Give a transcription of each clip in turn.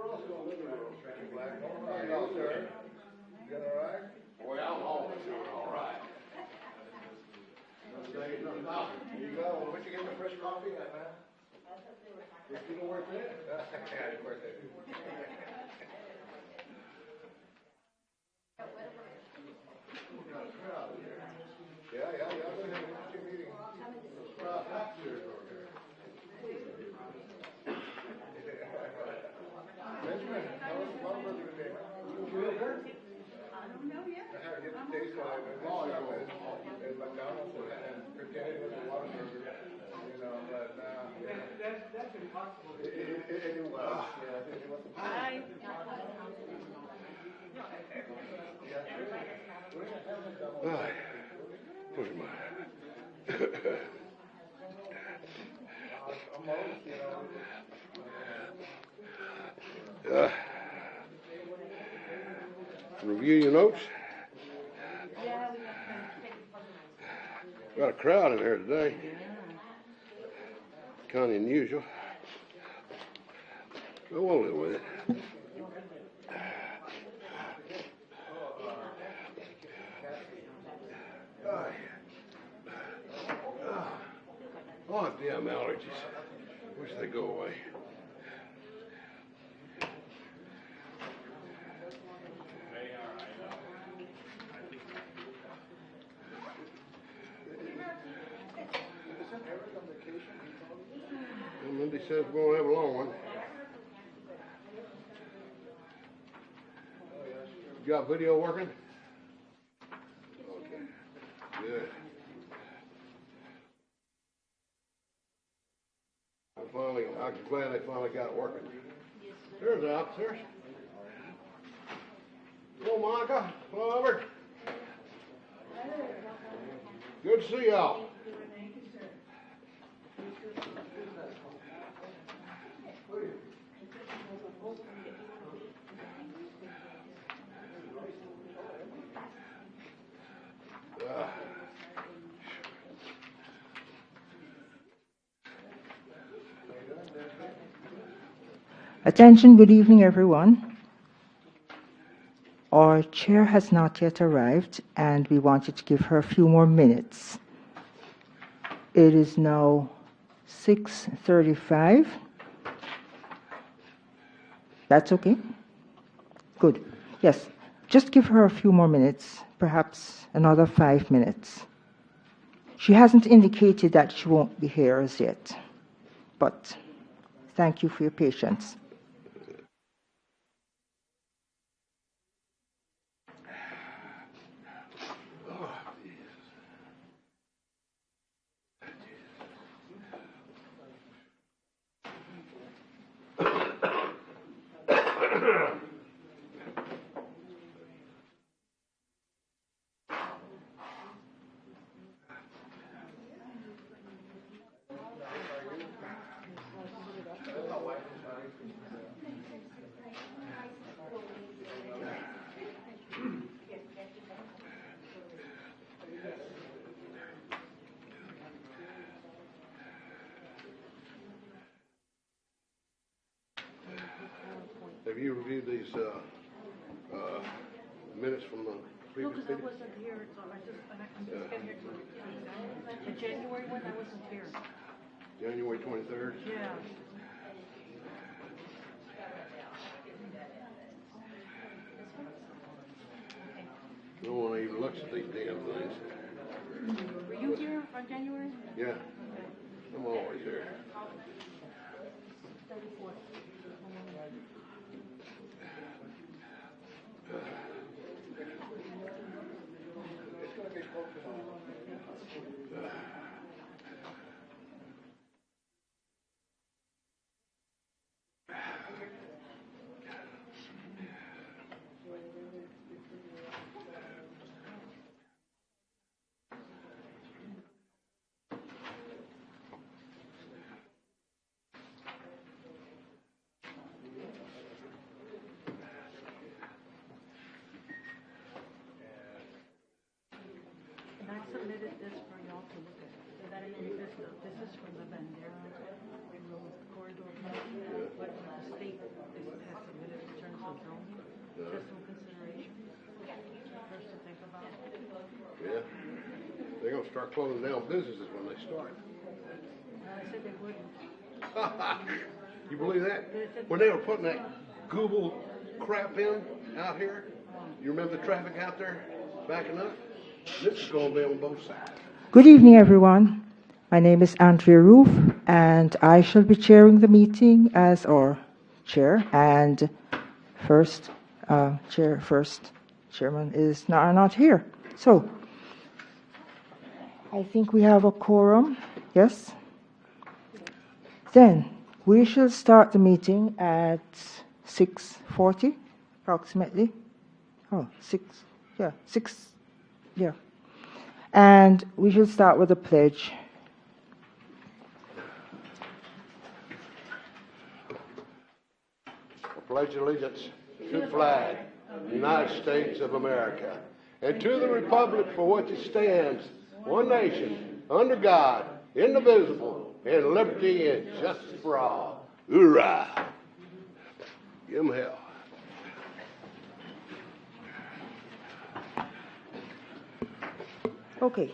Hello, sir. You all right? Boy, I'm always doing all right. Here you go. Where'd you get the fresh coffee at, man? There's people work there? Yeah, you work there. Yeah. We're having an interesting meeting. Tax years over here. Benjamin, how was Waterbury today? You real good? I don't know yet. I had to get the taste of it. And McDonald's and pretending it was a Waterbury. You know, but That's impossible. it was. Yeah, it was. Hi. Where's my... Review your notes. Yeah, Got a crowd in here today. Kind of unusual. But we'll live with it. Oh, damn allergies. Wish they'd go away. Well, Mindy says we're going to have a long one. You got video working? Okay. Good. I'm glad they finally got it working. There's the officers. Hello, Monica. Hello, Albert. Good to see y'all. Attention, good evening, everyone. Our chair has not yet arrived, and we wanted to give her a few more minutes. It is now 6:35. That's okay? Good. Yes, just give her a few more minutes, perhaps another 5 minutes. She hasn't indicated that she won't be here as yet, but thank you for your patience. Have you reviewed these minutes from the No, previous because I meeting? wasn't here, so I'm just getting here. The January one, I wasn't here. January 23rd? Yeah. No one even looks at these damn things. Were you here on January? Yeah, I'm always here. And I submitted this for y'all to look at. This is from the Bandera Road corridor, but the state has submitted about zoning, just some consideration. First to think about. Yeah. They're gonna start closing down businesses when they start. I said they wouldn't. You believe that? When they were putting that Google crap in out here, you remember the traffic out there backing up? This is gonna be on both sides. Good evening, everyone. My name is Andrea Roof, and I shall be chairing the meeting as our chair. And chairman is not here. So I think we have a quorum. Yes. Then we shall start the meeting at 6:40, approximately. Oh, 6. Yeah, 6. Yeah. And we shall start with a pledge. I pledge allegiance to the flag of the United States of America and to the republic for which it stands, one nation, under God, indivisible, and liberty and justice for all. Hoorah! Give 'em hell. Okay.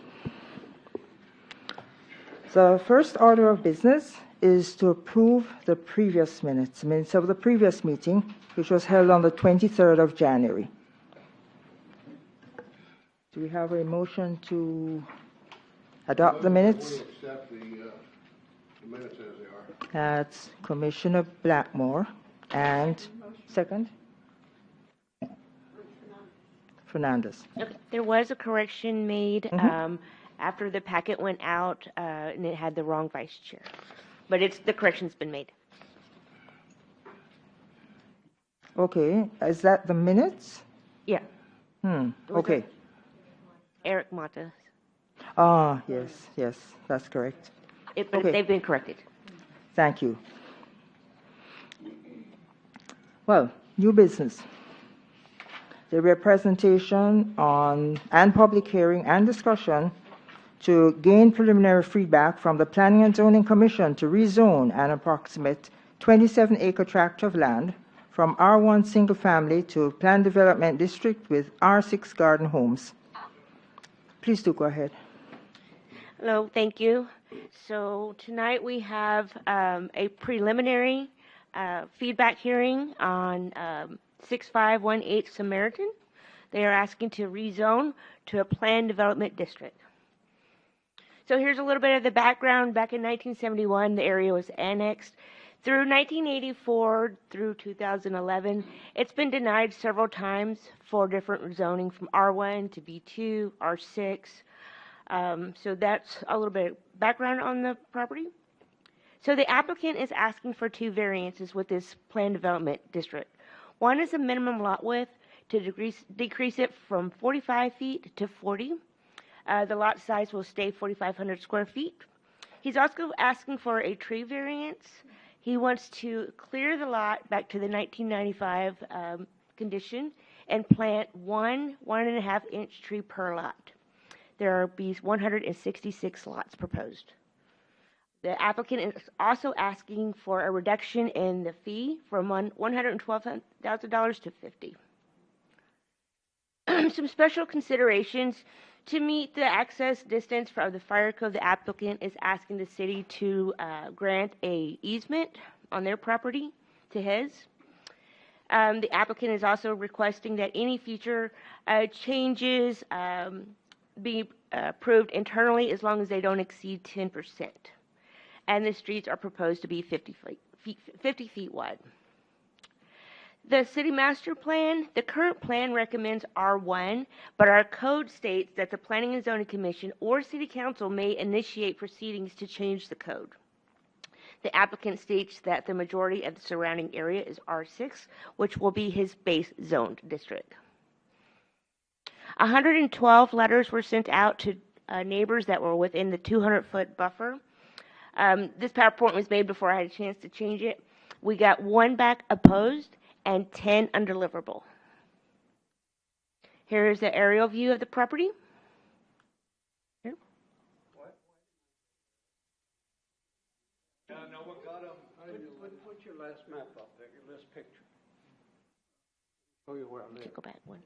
The first order of business is to approve the previous minutes of the previous meeting, which was held on the 23rd of January. Do we have a motion to adopt the minutes? We'll accept the minutes as they are. That's Commissioner Blackmore. And second? Fernandez. Okay. There was a correction made after the packet went out, and it had the wrong vice chair. But the correction's been made. Okay. Is that the minutes? Yeah. Okay. Eric Mata. Ah, yes, that's correct. But Okay. they've been corrected. Thank you. Well, new business. There will be a presentation on and public hearing and discussion to gain preliminary feedback from the Planning and Zoning Commission to rezone an approximate 27-acre tract of land from R1 single family to Planned Development District with R6 garden homes. Please do go ahead. Hello, thank you. So tonight we have a preliminary feedback hearing on 6518 Samaritan. They are asking to rezone to a planned development district. So here's a little bit of the background. Back in 1971, the area was annexed. Through 1984 through 2011, it's been denied several times for different zoning from R1 to B2, R6. So that's a little bit of background on the property. So the applicant is asking for two variances with this planned development district. One is a minimum lot width to decrease it from 45 feet to 40. The lot size will stay 4,500 square feet. He's also asking for a tree variance. He wants to clear the lot back to the 1995 condition and plant 1.5 inch tree per lot. There will be 166 lots proposed. The applicant is also asking for a reduction in the fee from $112,000 to $50,000. Some special considerations. To meet the access distance from the fire code, the applicant is asking the city to grant a easement on their property to his. The applicant is also requesting that any future changes be approved internally as long as they don't exceed 10%. And the streets are proposed to be 50 feet wide. The city master plan, the current plan recommends R1, but our code states that the Planning and Zoning Commission or City Council may initiate proceedings to change the code. The applicant states that the majority of the surrounding area is R6, which will be his base zoned district. 112 letters were sent out to neighbors that were within the 200-foot buffer. This PowerPoint was made before I had a chance to change it. We got 1 back opposed and 10 undeliverable. Here is the aerial view of the property. Here. No, what got them? Put your last map up there, your last picture. show you where I To live. go back one.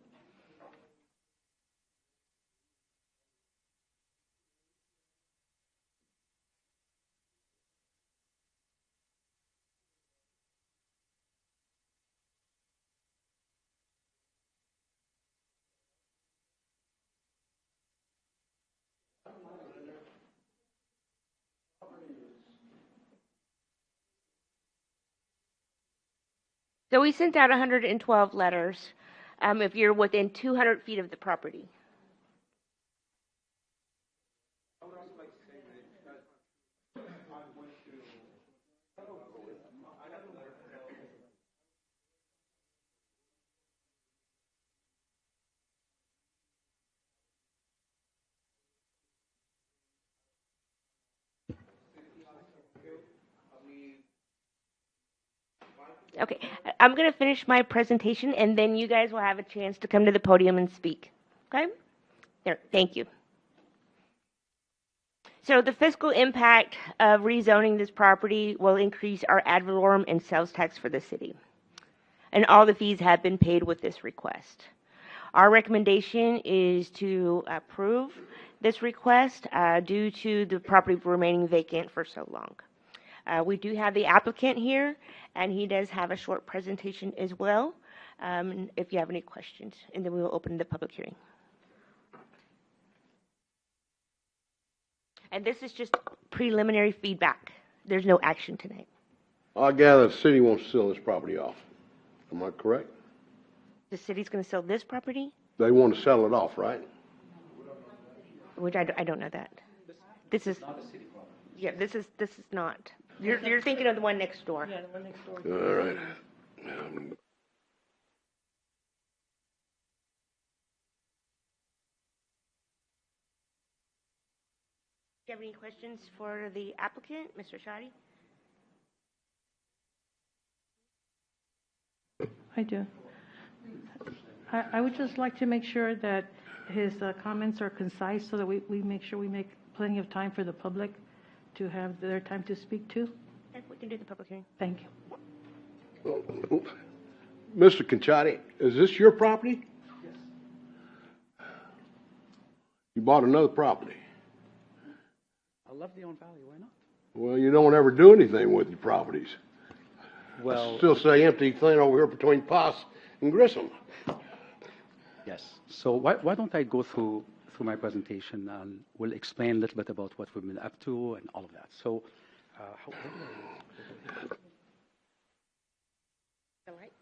So we sent out 112 letters if you're within 200 feet of the property. Okay, I'm going to finish my presentation, and then you guys will have a chance to come to the podium and speak. Okay? There, thank you. So the fiscal impact of rezoning this property will increase our ad valorem and sales tax for the city. And all the fees have been paid with this request. Our recommendation is to approve this request due to the property remaining vacant for so long. We do have the applicant here, and he does have a short presentation as well, if you have any questions, and then we will open the public hearing. And this is just preliminary feedback. There's no action tonight. I gather the city wants to sell this property off. Am I correct? The city's going to sell this property, They want to sell it off, right? which I don't know that. This is not a city property. Yeah, this is not. You're thinking of the one next door. Yeah, the one next door. All right. Do you have any questions for the applicant, Mr. Shadi? I do. I would just like to make sure that his comments are concise so that we make sure we make plenty of time for the public to have their time to speak too. Okay, we can do the public hearing. Thank you. Mr. Conchati, is this your property? Yes. You bought another property. I love the Own Valley, why not? Well, you don't ever do anything with your properties. Well, Still say empty thing over here between Poss and Grissom. yes. So why don't I go through my presentation and we'll explain a little bit about what we've been up to and all of that. So, All right.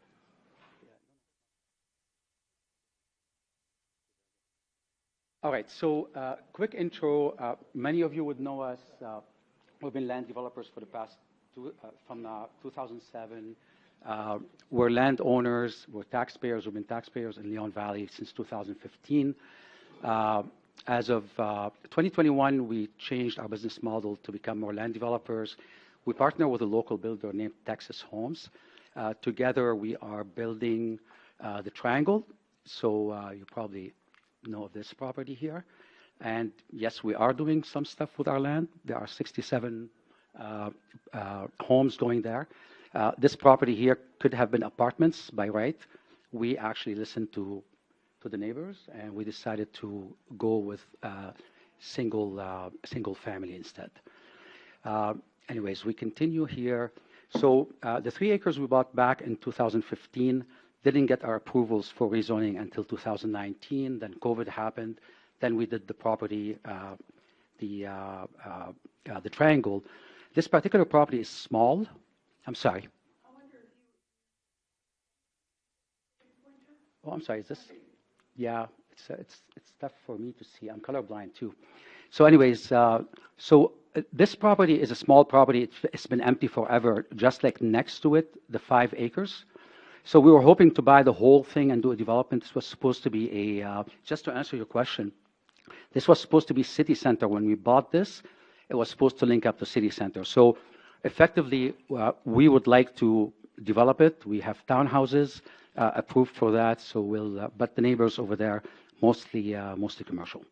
all right, so quick intro. Many of you would know us. We've been land developers for the past from 2007. We're landowners, we're taxpayers, we've been taxpayers in Leon Valley since 2015. As of 2021, we changed our business model to become more land developers. We partner with a local builder named Texas Homes. Together, we are building the Triangle. So you probably know of this property here. And yes, we are doing some stuff with our land. There are 67 homes going there. This property here could have been apartments by right. We actually listened to the neighbors, and we decided to go with single family instead. Anyways, we continue here. So the 3 acres we bought back in 2015 didn't get our approvals for rezoning until 2019. Then COVID happened. Then we did the property, the Triangle. This particular property is small. I'm sorry. Oh, I'm sorry. Is this? Yeah, it's tough for me to see. I'm colorblind too. So, anyways, this property is a small property. It's been empty forever. Just like next to it, the 5 acres. So we were hoping to buy the whole thing and do a development. This was supposed to be a. Just to answer your question, this was supposed to be city center. When we bought this, it was supposed to link up to city center. So, effectively, we would like to develop it. We have townhouses approved for that. So we'll, but the neighbors over there, mostly commercial.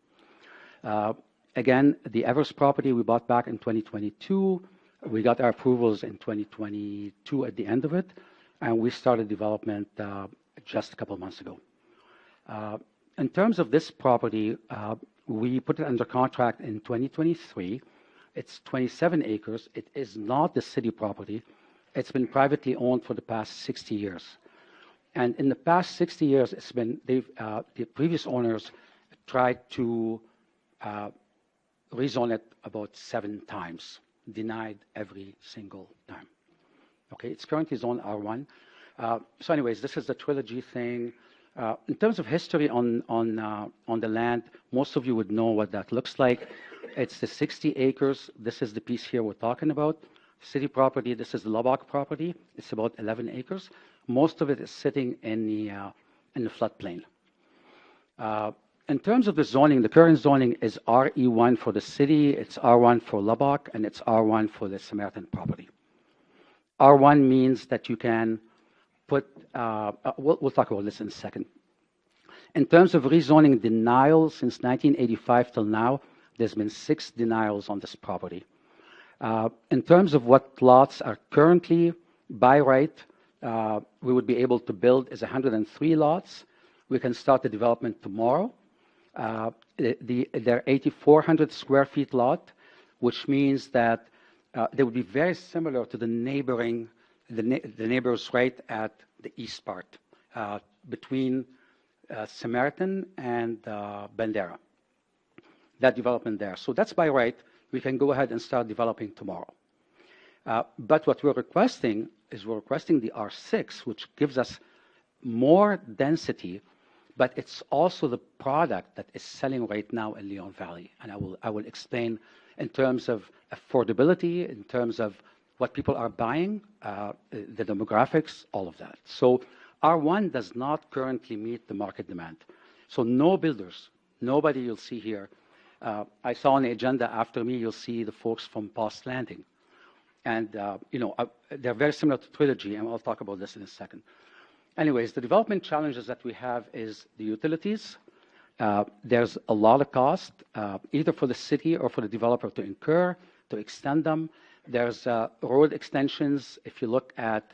Again, the Evers property we bought back in 2022. We got our approvals in 2022 at the end of it, and we started development just a couple of months ago. In terms of this property, we put it under contract in 2023. It's 27 acres. It is not the city property. It's been privately owned for the past 60 years. And in the past 60 years, the previous owners tried to rezone it about 7 times, denied every single time. Okay, it's currently zoned R1. So anyways, this is the trilogy thing. In terms of history on the land, most of you would know what that looks like. It's the 60 acres. This is the piece here we're talking about. City property, this is the Lubbock property. It's about 11 acres. Most of it is sitting in the floodplain. In terms of the zoning, the current zoning is RE1 for the city, it's R1 for Lubbock, and it's R1 for the Samaritan property. R1 means that you can put, we'll talk about this in a second. In terms of rezoning denials, since 1985 till now, there's been 6 denials on this property. In terms of what lots are currently by right, we would be able to build is 103 lots. We can start the development tomorrow. They're 8,400 square feet lot, which means that they would be very similar to the neighbors right at the east part, between Samaritan and Bandera. That development there. So that's by right. We can go ahead and start developing tomorrow. But what we're requesting is we're requesting the R6, which gives us more density, but it's also the product that is selling right now in Leon Valley. And I will explain in terms of affordability, in terms of what people are buying, the demographics, all of that. So R1 does not currently meet the market demand. So no builders, nobody you'll see here. I saw on the agenda after me, you'll see the folks from Post Landing. And, they're very similar to Trilogy, and I'll talk about this in a second. Anyways, the development challenges that we have is the utilities. There's a lot of cost, either for the city or for the developer to incur, to extend them. There's road extensions. If you look at,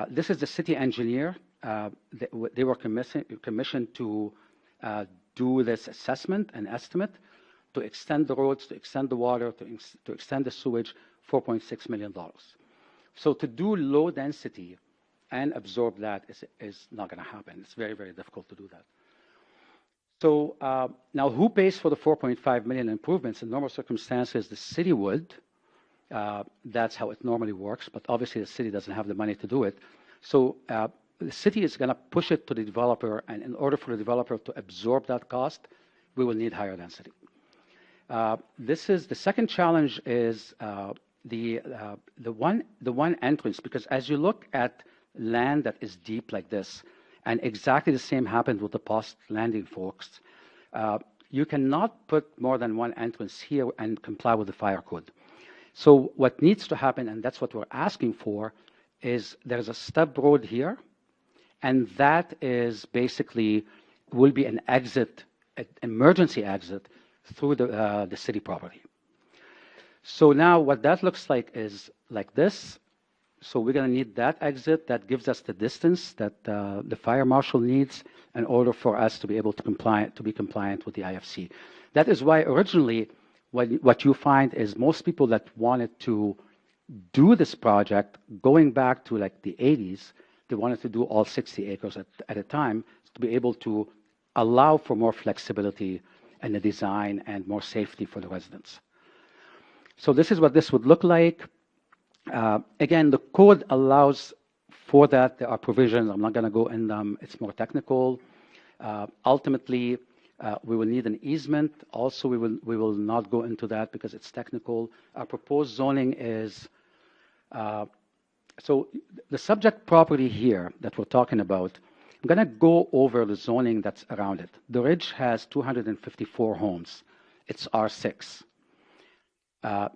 this is the city engineer. They were commissioned to do this assessment and estimate to extend the roads, to extend the water, to extend the sewage, $4.6 million. So to do low density and absorb that is not going to happen. It's very, very difficult to do that. So now who pays for the $4.5 million improvements? In normal circumstances, the city would. That's how it normally works, but obviously the city doesn't have the money to do it. So the city is going to push it to the developer, and in order for the developer to absorb that cost, we will need higher density. This is the second challenge is the one entrance, because as you look at land that is deep like this, and exactly the same happened with the Post Landing folks, you cannot put more than one entrance here and comply with the fire code. So what needs to happen, and that's what we're asking for, is there's a stub road here, and that is basically will be an exit, an emergency exit through the city property. So now what that looks like is like this. So we're going to need that exit. That gives us the distance that the fire marshal needs in order for us to be able to be compliant with the IFC. That is why originally what you find is most people that wanted to do this project, going back to like the 80s, they wanted to do all 60 acres at a time to be able to allow for more flexibility in the design and more safety for the residents. So this is what this would look like. Again, the code allows for that. There are provisions. I'm not going to go in them. It's more technical. Ultimately, we will need an easement. Also, we will not go into that because it's technical. Our proposed zoning is, so the subject property here that we're talking about, I'm going to go over the zoning that's around it. The Ridge has 254 homes. It's R6.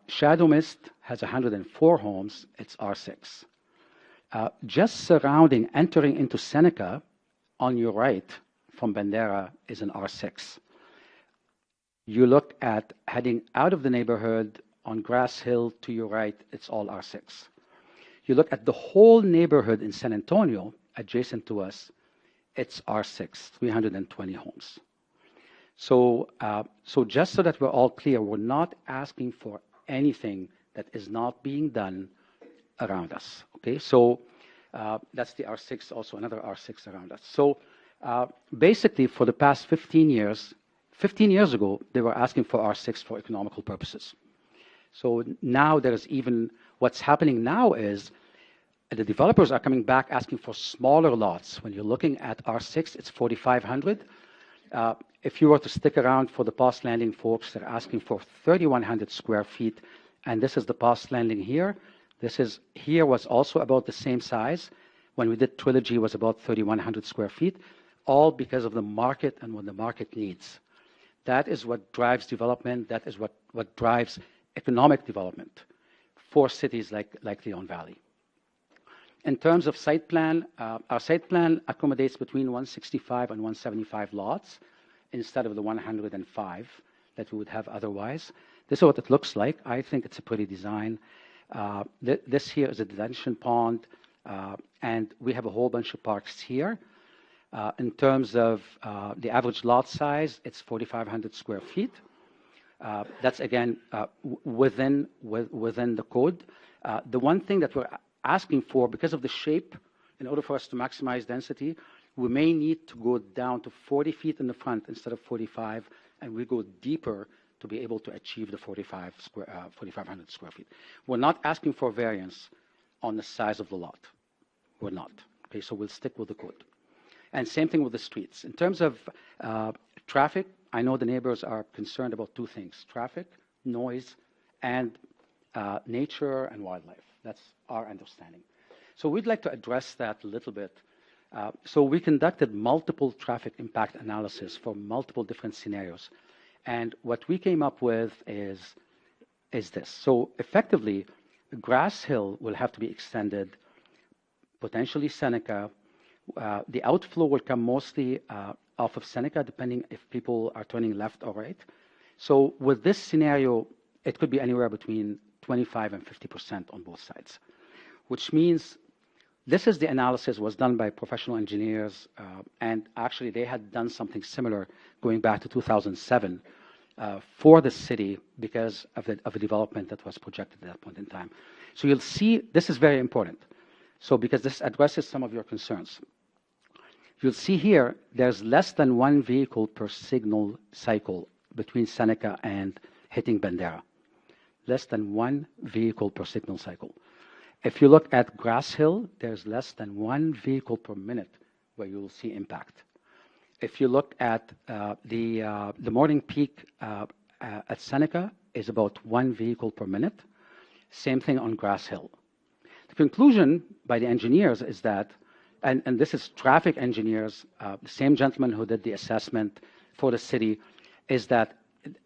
Shadow Mist has 104 homes. It's R6. Just surrounding, entering into Seneca, on your right from Bandera is an R6. You look at heading out of the neighborhood on Grass Hill to your right, it's all R6. You look at the whole neighborhood in San Antonio, adjacent to us, it's R6, 320 homes. So, so just so that we're all clear, we're not asking for anything that is not being done around us. Okay, so that's the R6, also another R6 around us. So basically, for the past 15 years ago, they were asking for R6 for economical purposes. So now there's even, what's happening now is the developers are coming back asking for smaller lots. When you're looking at R6, it's 4,500. If you were to stick around for the Post Landing folks, they're asking for 3,100 square feet. And this is the Post Landing here. Here was also about the same size. When we did Trilogy, it was about 3,100 square feet, all because of the market and what the market needs. That is what drives development. That is what drives economic development for cities like Leon Valley. In terms of site plan, our site plan accommodates between 165 and 175 lots instead of the 105 that we would have otherwise. This is what it looks like. I think it's a pretty design. This here is a detention pond, and we have a whole bunch of parks here. In terms of the average lot size, it's 4,500 square feet. That's again within the code. The one thing that we're asking for, because of the shape, in order for us to maximize density, we may need to go down to 40 feet in the front instead of 45, and we go deeper to be able to achieve the 4,500 square feet. We're not asking for variance on the size of the lot. We're not. Okay, so we'll stick with the code. And same thing with the streets. In terms of traffic, I know the neighbors are concerned about two things: traffic, noise, and nature and wildlife. That's our understanding. So we'd like to address that a little bit. So we conducted multiple traffic impact analysis for multiple different scenarios. And what we came up with is this. So effectively, Grass Hill will have to be extended, potentially Seneca. The outflow will come mostly off of Seneca, depending if people are turning left or right. So with this scenario, it could be anywhere between 25 and 50% on both sides, which means this is the analysis was done by professional engineers, and actually they had done something similar going back to 2007 for the city because of a development that was projected at that point in time. So you'll see this is very important. So because this addresses some of your concerns. You'll see here there's less than one vehicle per signal cycle between Seneca and hitting Bandera. Less than one vehicle per signal cycle. If you look at Grass Hill, there's less than one vehicle per minute where you will see impact. If you look at the morning peak at Seneca is about one vehicle per minute. Same thing on Grass Hill. The conclusion by the engineers is that, and this is traffic engineers, the same gentleman who did the assessment for the city, is that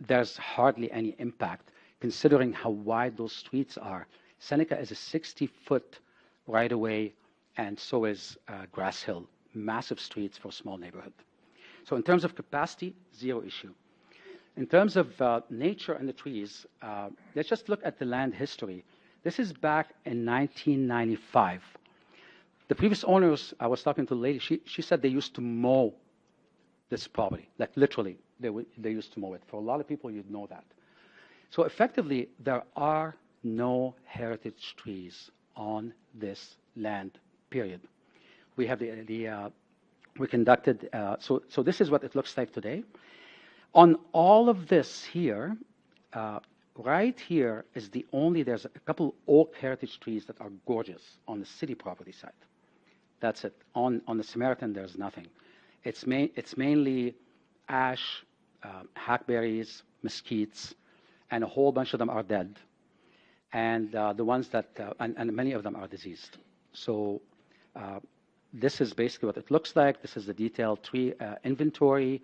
there's hardly any impact considering how wide those streets are. Seneca is a 60-foot right-of-way, and so is Grass Hill. Massive streets for a small neighborhood. So in terms of capacity, zero issue. In terms of nature and the trees, let's just look at the land history. This is back in 1995. The previous owners, I was talking to the lady, she said they used to mow this property, like literally, they used to mow it. For a lot of people, you'd know that. So effectively, there are no heritage trees on this land, period. We have we conducted, so this is what it looks like today. On all of this here, right here is there's a couple oak heritage trees that are gorgeous on the city property side. That's it. On the Samaritan, there's nothing. It's mainly ash, hackberries, mesquites, and a whole bunch of them are dead. And the ones that, and many of them are diseased. So this is basically what it looks like. This is the detailed tree inventory.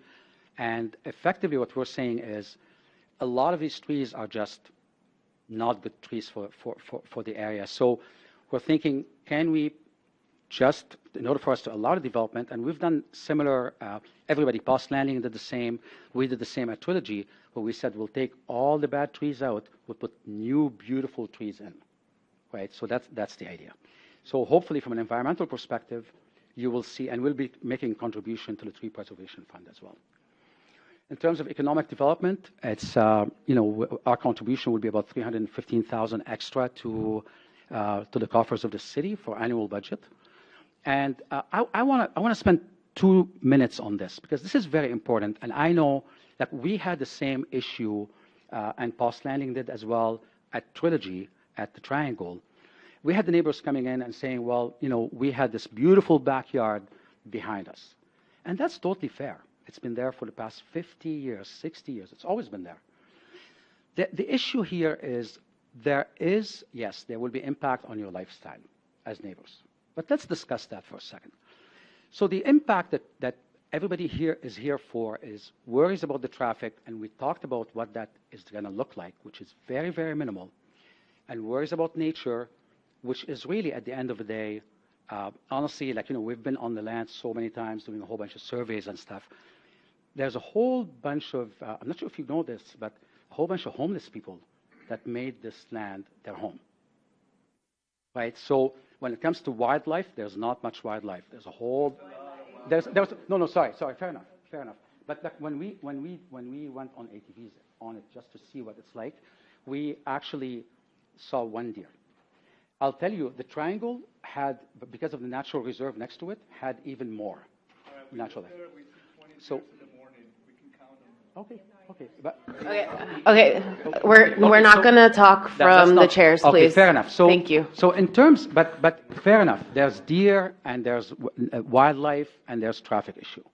And effectively what we're saying is a lot of these trees are just not good trees for the area. So we're thinking, can we just, in order for us to allow the development, and we've done similar, everybody, Post Landing did the same, we did the same at Trilogy, where we said we'll take all the bad trees out, we'll put new, beautiful trees in, right? So that's the idea. So hopefully from an environmental perspective, you will see, and we'll be making contribution to the Tree Preservation Fund as well. In terms of economic development, it's, our contribution will be about $315,000 extra to the coffers of the city for annual budget. And I want to spend 2 minutes on this because this is very important. And I know that we had the same issue, and Post Landing did as well at Trilogy, at the Triangle. We had the neighbors coming in and saying, well, we had this beautiful backyard behind us. And that's totally fair. It's been there for the past 50 years, 60 years. It's always been there. The issue here is yes, there will be impact on your lifestyle as neighbors. But let's discuss that for a second. So the impact that everybody here is here for is worries about the traffic, and we talked about what that is going to look like, which is very, very minimal, and worries about nature, which is really, at the end of the day, honestly, we've been on the land so many times doing a whole bunch of surveys and stuff. There's a whole bunch of, I'm not sure if you know this, but a whole bunch of homeless people that made this land their home. Right? So when it comes to wildlife, there's not much wildlife. There's a whole, sorry, fair enough. But when we went on ATVs on it just to see what it's like, we actually saw one deer. I'll tell you, the Triangle had, because of the natural reserve next to it, had even more natural life. So, okay. But, Okay. We're not going to talk from the chairs, please. Okay, fair enough. So, thank you. So in terms, but fair enough. There's deer and there's wildlife and there's traffic issue.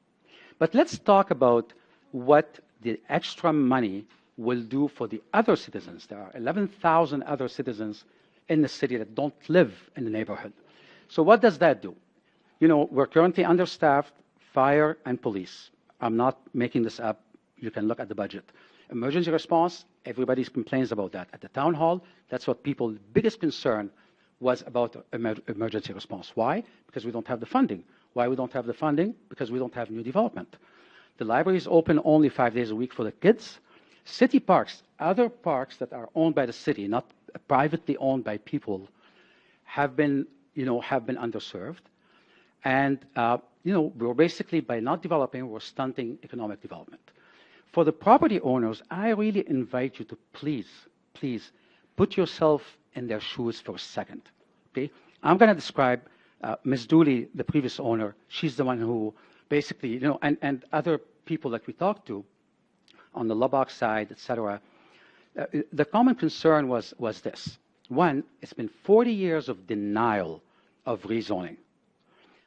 But let's talk about what the extra money will do for the other citizens. There are 11,000 other citizens in the city that don't live in the neighborhood. So what does that do? We're currently understaffed, fire and police. I'm not making this up. You can look at the budget. Emergency response, everybody complains about that. At the town hall, that's what people's biggest concern was about emergency response. Why? Because we don't have the funding. Why we don't have the funding? Because we don't have new development. The library is open only 5 days a week for the kids. City parks, other parks that are owned by the city, not privately owned by people, have been underserved. And, we're basically, by not developing, we're stunting economic development. For the property owners, I really invite you to please put yourself in their shoes for a second. Okay? I'm going to describe Ms. Dooley, the previous owner. She's the one who basically, and other people that we talked to on the Lubbock side, et cetera. The common concern was this. One, it's been 40 years of denial of rezoning.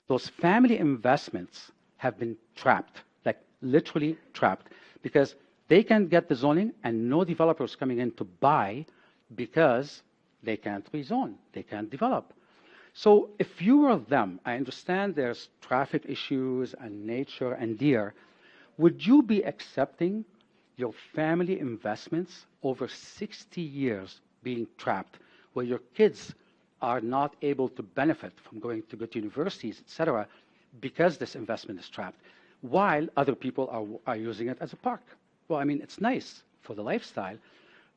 Those family investments have been trapped, like literally trapped, because they can get the zoning and no developers coming in to buy because they can't rezone, they can't develop. So if you were them, I understand there's traffic issues and nature and deer, would you be accepting your family investments over 60 years being trapped, where your kids are not able to benefit from going to good universities, et cetera, because this investment is trapped, while other people are using it as a park? Well, I mean, it's nice for the lifestyle.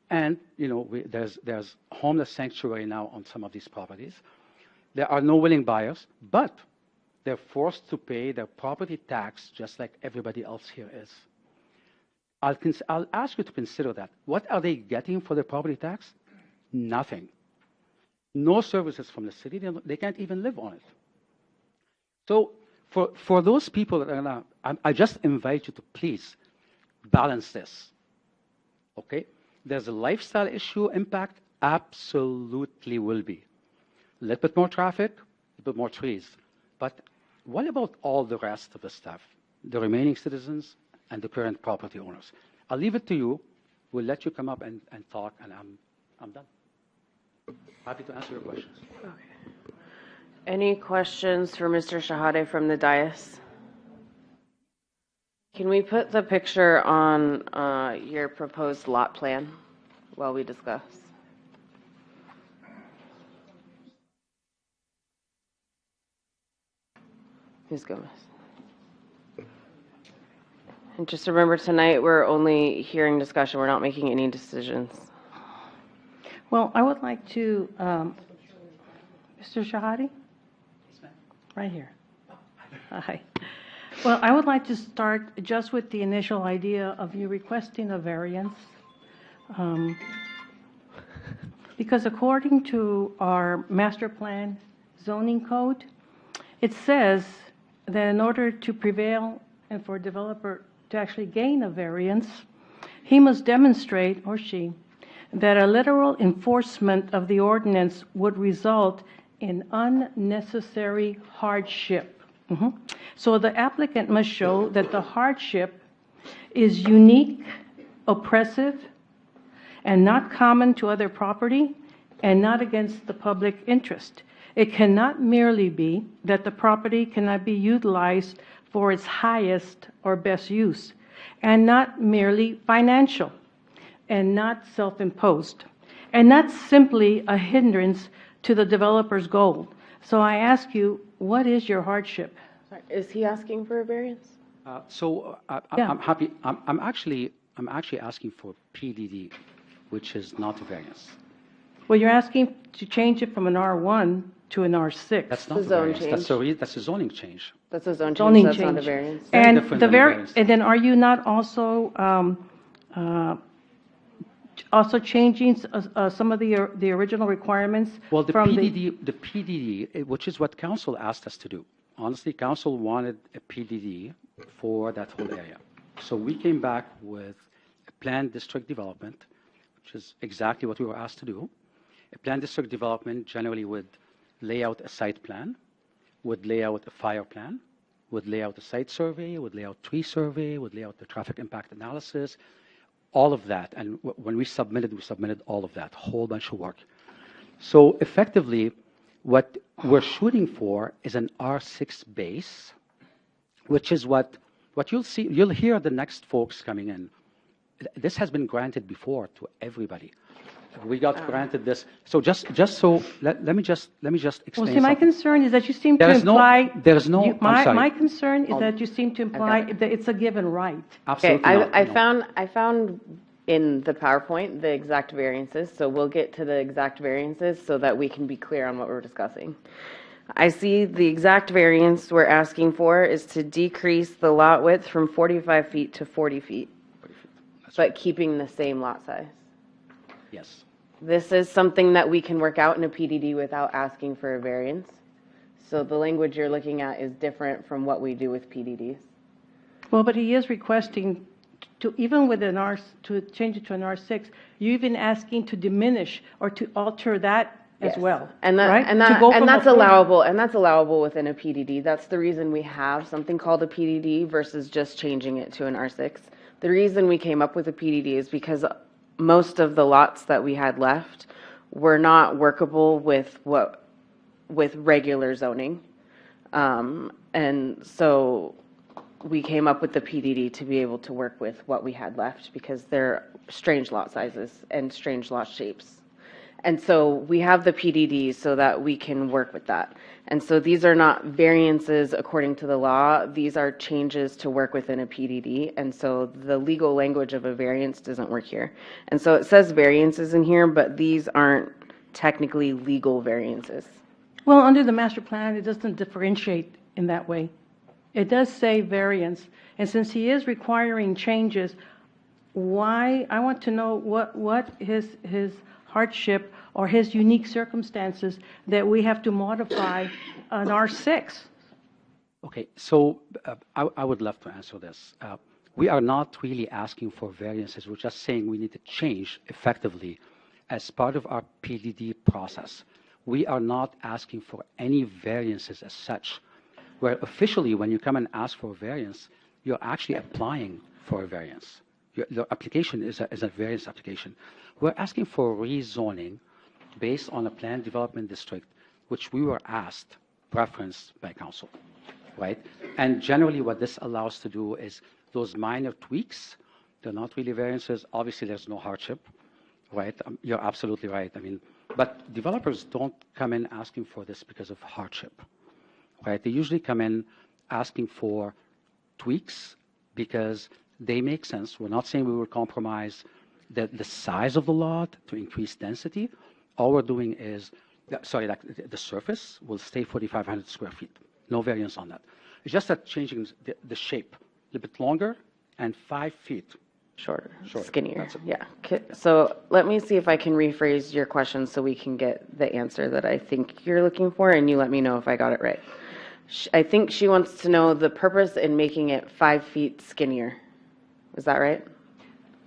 And, there's homeless sanctuary now on some of these properties. There are no willing buyers, but they're forced to pay their property tax just like everybody else here is. I'll ask you to consider that. What are they getting for their property tax? Nothing. No services from the city. They can't even live on it. So for those people that are now, I just invite you to please balance this. Okay? There's a lifestyle issue impact. Absolutely will be. A little bit more traffic, a little bit more trees. But what about all the rest of the stuff? The remaining citizens and the current property owners. I'll leave it to you. We'll let you come up and talk, and I'm done. Happy to answer your questions. Okay. Any questions for Mr. Shahade from the dais? Can we put the picture on your proposed lot plan while we discuss? Ms. Gomez. And just remember, tonight we're only hearing discussion. We're not making any decisions. Well, I would like to, Mr. Shahade? Right here. Hi. Well, I would like to start just with the initial idea of you requesting a variance. Um, Because according to our master plan zoning code, it says that in order to prevail and for a developer to actually gain a variance, he must demonstrate, or she, that a literal enforcement of the ordinance would result in unnecessary hardship. So the applicant must show that the hardship is unique, oppressive, and not common to other property, and not against the public interest. It cannot merely be that the property cannot be utilized for its highest or best use, and not merely financial, and not self-imposed, and not simply a hindrance to the developer's goal. So I ask you, what is your hardship? Sorry, is he asking for a variance? Yeah. I'm happy. I'm actually asking for PDD, which is not a variance. Well, you're asking to change it from an R1 to an R6. That's not a The zone variance. change. That's a zoning change. That's a zone Zoning change, that's not a change. variance. Very And different the than a variance. and then are you not also changing some of the original requirements Well, the from PDD, which is what council asked us to do. Honestly, council wanted a PDD for that whole area. So we came back with a planned district development, which is exactly what we were asked to do. A planned district development generally would lay out a site plan, would lay out a fire plan, would lay out a site survey, would lay out tree survey, would lay out the traffic impact analysis, all of that. And when we submitted all of that, whole bunch of work. So effectively, what we're shooting for is an R6 base, which is what you'll see. You'll hear the next folks coming in. This has been granted before to everybody. We got granted this. So let me just explain. Well, see, my something. concern is that you seem to There is no- imply. there is no- I'm sorry. My concern is that you seem to imply that it's a given right. Okay, Absolutely not, no. I found in the PowerPoint the exact variances, so we'll get to the exact variances so that we can be clear on what we're discussing. I see the exact variance we're asking for is to decrease the lot width from 45 feet to 40 feet, but keeping the same lot size. Yes. This is something that we can work out in a PDD without asking for a variance. So the language you're looking at is different from what we do with PDDs. Well, but he is requesting to, even with an to change it to an R6, you're even asking to diminish or to alter that as Yes. well, And that, right? and To that, go and from a that's 40 allowable, and that's allowable within a PDD. That's the reason we have something called a PDD versus just changing it to an R6. The reason we came up with a PDD is because most of the lots that we had left were not workable with regular zoning. And so we came up with the PDD to be able to work with what we had left because they're strange lot sizes and strange lot shapes. And so we have the PDD so that we can work with that. And so these are not variances according to the law. These are changes to work within a PDD. And so the legal language of a variance doesn't work here. And so it says variances in here, but these aren't technically legal variances. Well, under the master plan, it doesn't differentiate in that way. It does say variance, and since he is requiring changes, why, I want to know what his hardship or his unique circumstances that we have to modify an R6. Okay, so I would love to answer this. We are not really asking for variances. We're just saying we need to change effectively as part of our PDD process. We are not asking for any variances as such, where officially when you come and ask for a variance, you're actually applying for a variance. Your application is a variance application. We're asking for rezoning based on a planned development district, which we were asked, preferenced by council, right? And generally what this allows to do is those minor tweaks, they're not really variances. Obviously, there's no hardship, right? You're absolutely right. I mean, but developers don't come in asking for this because of hardship, right? They usually come in asking for tweaks because they make sense. We're not saying we will compromise the size of the lot to increase density. All we're doing is, sorry, like the surface will stay 4,500 square feet. No variance on that. It's just that changing the shape, a little bit longer and 5 feet. Shorter, Shorter, skinnier. that's it. Yeah. So let me see if I can rephrase your question so we can get the answer that I think you're looking for, and you let me know if I got it right. I think she wants to know the purpose in making it 5 feet skinnier. Is that right?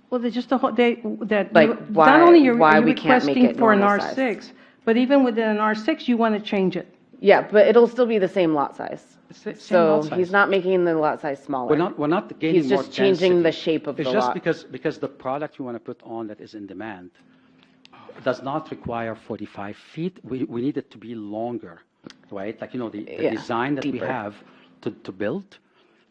Well, there's just a whole, that, Like, not only you're why you're we can't make requesting it for an normal size. R6, but even within an R6, you want to change it. Yeah, but it'll still be the same lot size. It's the same So lot size. he's not making the lot size smaller. We're not gaining He's more just changing density. the shape of It's the just lot. because the product you want to put on that is in demand does not require 45 feet. We need it to be longer, right? Like, the Yeah, design that we deeper. have to build,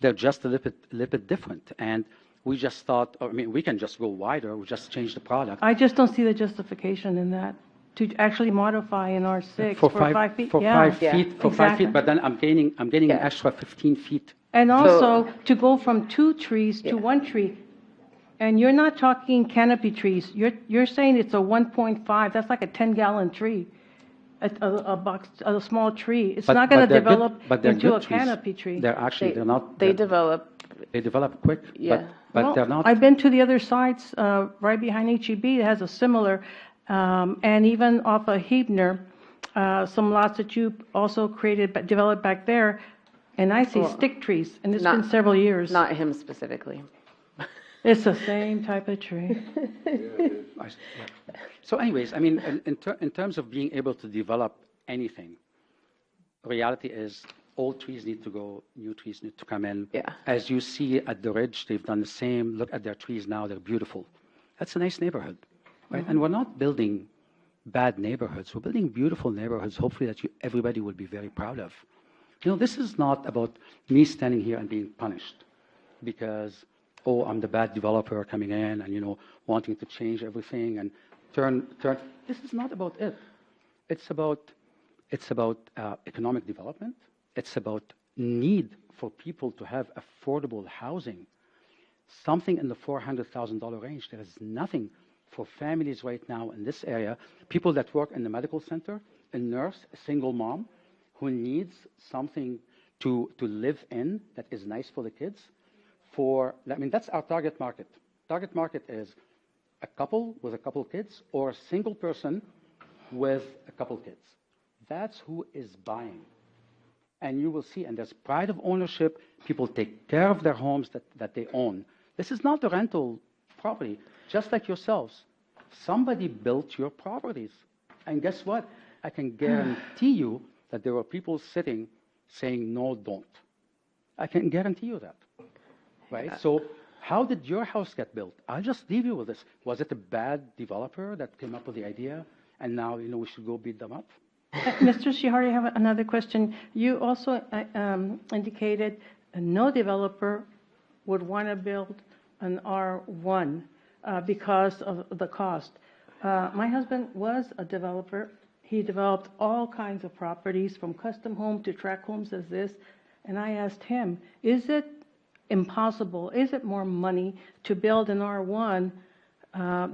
they're just a little bit different. And we just thought, we can just go wider, we just change the product. I just don't see the justification in that, to actually modify an R6 for 5 feet. For Yeah. 5 feet, for 5 exactly. feet, but then I'm gaining an Yeah. extra 15 feet. And also, to go from 2 trees to 1 tree, and you're not talking canopy trees, you're saying it's a 1.5, that's like a 10-gallon tree, a small tree. It's not going to they're good- develop but they're into good a trees. canopy tree. They're not. They develop, They develop quick, Yeah. but Well, they're not. I've been to the other sites, right behind HEB, it has a similar, and even off of Hebner, some lots that you also developed back there, and I see stick trees, and it's been Not- several years. not him specifically. It's the same type of tree. I s- yeah. So anyways, in terms of being able to develop anything, reality is old trees need to go, new trees need to come in. Yeah. As you see at the Ridge, they've done the same. Look at their trees now, they're beautiful. That's a nice neighborhood, right? And we're not building bad neighborhoods. We're building beautiful neighborhoods, hopefully that everybody will be very proud of. This is not about me standing here and being punished because, I'm the bad developer coming in and, wanting to change everything and turn. This is not about it. It's about economic development. It's about need for people to have affordable housing. Something in the $400,000 range. There is nothing for families right now in this area. People that work in the medical center, a nurse, a single mom who needs something to live in that is nice for the kids. That's our target market. Target market is a couple with a couple kids or a single person with a couple kids. That's who is buying. And you will see, and there's pride of ownership. People take care of their homes that they own. This is not a rental property, just like yourselves. Somebody built your properties. And guess what? I can guarantee you that there are people sitting saying, no, don't. I can guarantee you that. Right? Yeah. So how did your house get built? I'll just leave you with this. Was it a bad developer that came up with the idea, and now, we should go beat them up? Mr. Shihari, I have another question. You also indicated no developer would want to build an R1 because of the cost. My husband was a developer. He developed all kinds of properties, from custom home to tract homes as this, and I asked him, is it impossible, is it more money to build an R1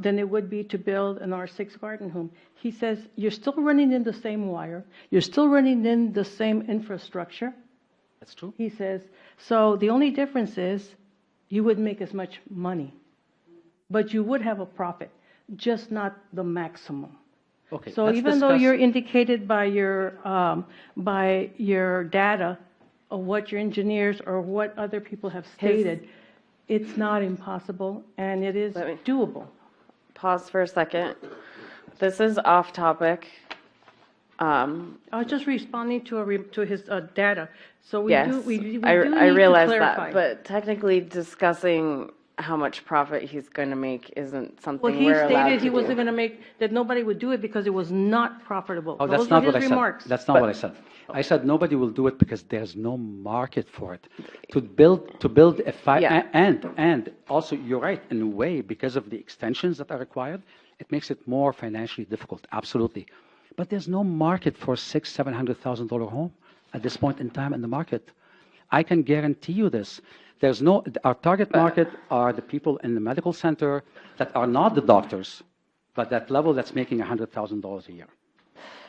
than it would be to build an R6 garden home? He says, you're still running in the same wire, you're still running in the same infrastructure. That's true. He says, so the only difference is you wouldn't make as much money, but you would have a profit, just not the maximum. Okay. So let's even though discuss- you're indicated by your data of what your engineers or what other people have stated, it's not impossible, and it is Let me- doable. Pause for a second. This is off topic. I was just responding to his data. So we Yes, do, we do I need realize to that, clarify. but technically discussing how much profit he's going to make isn't Well, something he we're allowed stated to he wasn't do. going to make, that nobody would do it because it was not profitable. Oh, that's Those not were what I his said. remarks. That's not what I said. I said nobody will do it because there's no market for it. To build a Yeah. and also you're right in a way, because of the extensions that are required, it makes it more financially difficult. Absolutely, but there's no market for $600,000-$700,000 home at this point in time in the market. I can guarantee you this. Our target market are the people in the medical center that are not the doctors, but that level that's making $100,000 a year.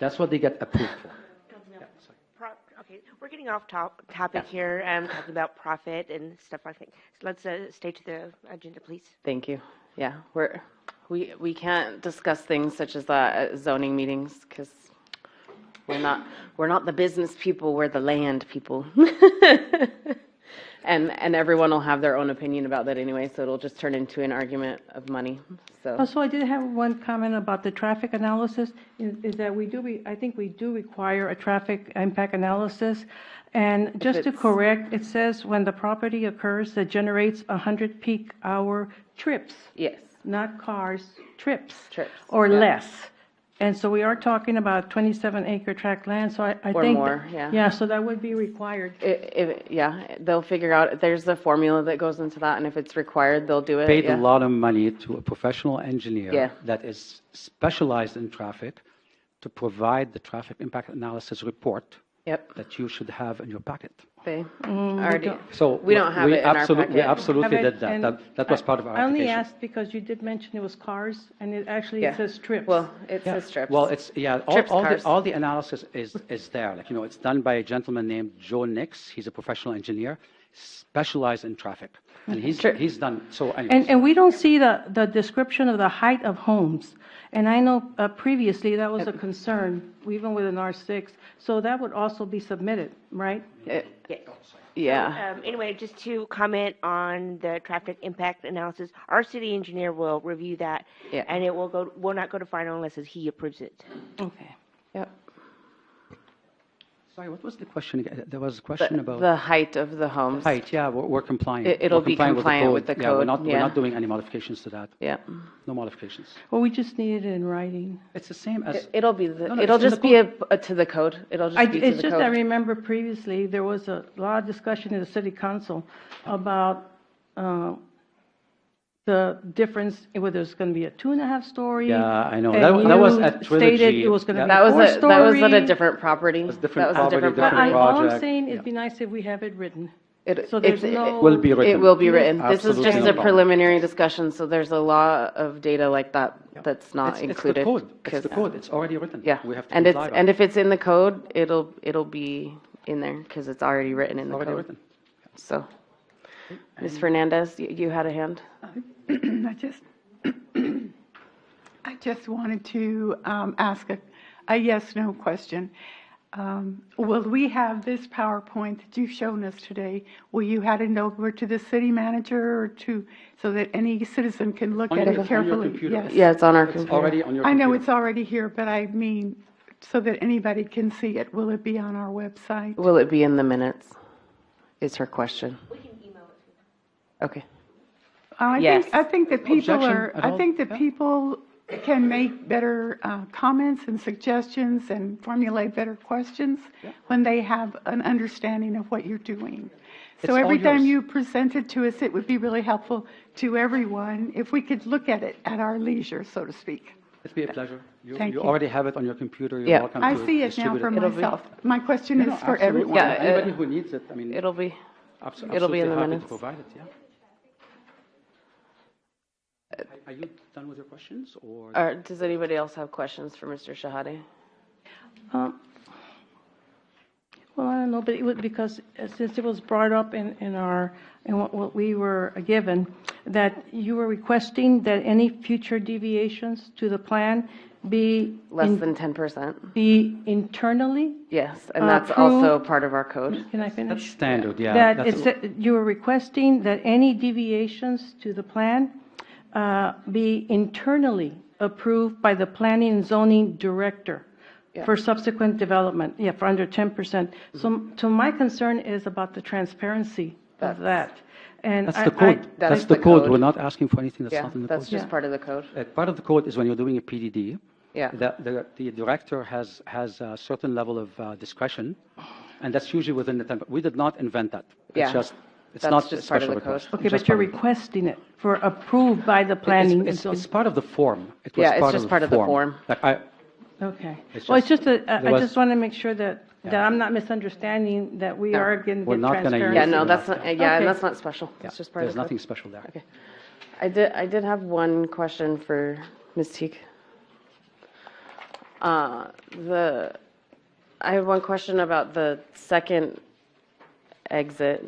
That's what they get approved for. Okay, we're getting off topic here, talking about profit and stuff like that. So let's stay to the agenda, please. Thank you. Yeah, we can't discuss things such as that at zoning meetings because we're not the business people, we're the land people. And everyone will have their own opinion about that anyway, so it'll just turn into an argument of money. So Also, I did have one comment about the traffic analysis, is that I think we do require a traffic impact analysis. And just to it's- correct, it says when the property occurs that generates 100 peak hour trips, yes, not cars, trips. Trips, Or yeah. less. And so we are talking about 27-acre tract land, so I think. Or more, yeah. Yeah, so that would be required. yeah, they'll figure out, there's a formula that goes into that, and if it's required, they'll do it. Paid yeah. a lot of money to a professional engineer Yeah. that is specialized in traffic to provide the traffic impact analysis report Yep, that you should have in your packet. they already, So We don't have it in our We packet. absolutely Have it, did that. and That was part of our I only application. asked because you did mention it was cars, and it actually yeah. says trips. Well, it Yeah. says trips. Well, it's, yeah, Trips, cars. all the analysis is there. Like, it's done by a gentleman named Joe Nix. He's a professional engineer, specialized in traffic. And he's done, so anyways. And we don't see the description of the height of homes. And I know previously that was a concern, even with an R6. So that would also be submitted, right? Yeah, Anyway, just to comment on the traffic impact analysis, our city engineer will review that. Yeah. And it will not go to final unless he approves it. Okay. yep. Sorry, what was the question again? There was a question about The height of the homes. height. Yeah, we're compliant. It'll We're be compliant with the Yeah, we're code, not, we're yeah. not doing any modifications to that. Yeah. No modifications. Well, we just need it in writing. It's the same as, It'll be, no, it'll it's in just the be to the code. It'll just be to It's the just I code. remember previously, there was a lot of discussion in the city council about the difference, whether it's going to be a 2.5-story. yeah, I know. and That was you at Trilogy. stated it was going to be That was at a four-story. different property. was different That was a property, different different property. All I'm project. saying, it'd Yeah. be nice if we have it written. It- So there's it's- no. It will be written. It will be written. This is Absolutely just no a problem. preliminary discussion, so there's a lot of data like that that's not It's the included. code. It's 'cause- the code. It's already written. Yeah, We have to and comply by and it. if it's in the code, it'll be in there because it's already written in the Already code. written. So, Ms. Fernandez, you had a hand? I just wanted to ask a yes/no question. Will we have this PowerPoint that you've shown us today, will you hand it over to the city manager or so that any citizen can look On at your- it on your carefully? computer. Yes. Yeah, it's on our It's computer. already on your I know computer. it's already here, but I mean, so that anybody can see it, will it be on our website? Will it be in the minutes? Is her question. We can email it. Okay. Yes. I think that people Objection at all? Yeah. people can make better comments and suggestions and formulate better questions when they have an understanding of what you're doing. It's So every all time yours. you present it to us, it would be really helpful to everyone if we could look at it at our leisure, so to speak. It'd be a pleasure. Thank You you. already have it on your computer. You're Yeah. welcome to I see it now distribute for It'll be- myself. My question No, is no, for absolutely. everyone. Yeah, Anybody who needs it, I mean, It'll be, absolutely it'll be in the happy minutes. to provide it, yeah. Are you done with your questions, or? does anybody else have questions for Mr. Shahade? Well, I don't know, but it was because since it was brought up in what we were given, that you were requesting that any future deviations to the plan be Less than 10%? be internally. Yes, and that's also approved. part of our code. Can I That's finish? standard, yeah. That That's- you were requesting that any deviations to the plan be internally approved by the planning and zoning director for subsequent development, for under 10%. So my concern is about the transparency of that. And That's I- the code. That's That's the the code. code. We're not asking for anything that's Yeah, not in the that's code. just Yeah. part of the code. Part of the code is when you're doing a PDD, Yeah. the director has a certain level of discretion, and that's usually within the 10. We did not invent that. Yeah. It's just, it's That's not just a part of special the code. request. Okay, It's just but you're part of the- requesting it for approved by the planning and It's zoning. part of the form. It was Yeah, it's part just of part of the form. Like Okay. It's Well, it's just- just, there I was- just want to make sure that I'm not misunderstanding, that we No. are getting We're not gonna transparency. Yeah, use no, it. that's not, yeah, Okay. and that's not special. It's just part of There's the code. nothing special there. Okay. I did have one question for Ms. Teague. I have one question about the second exit.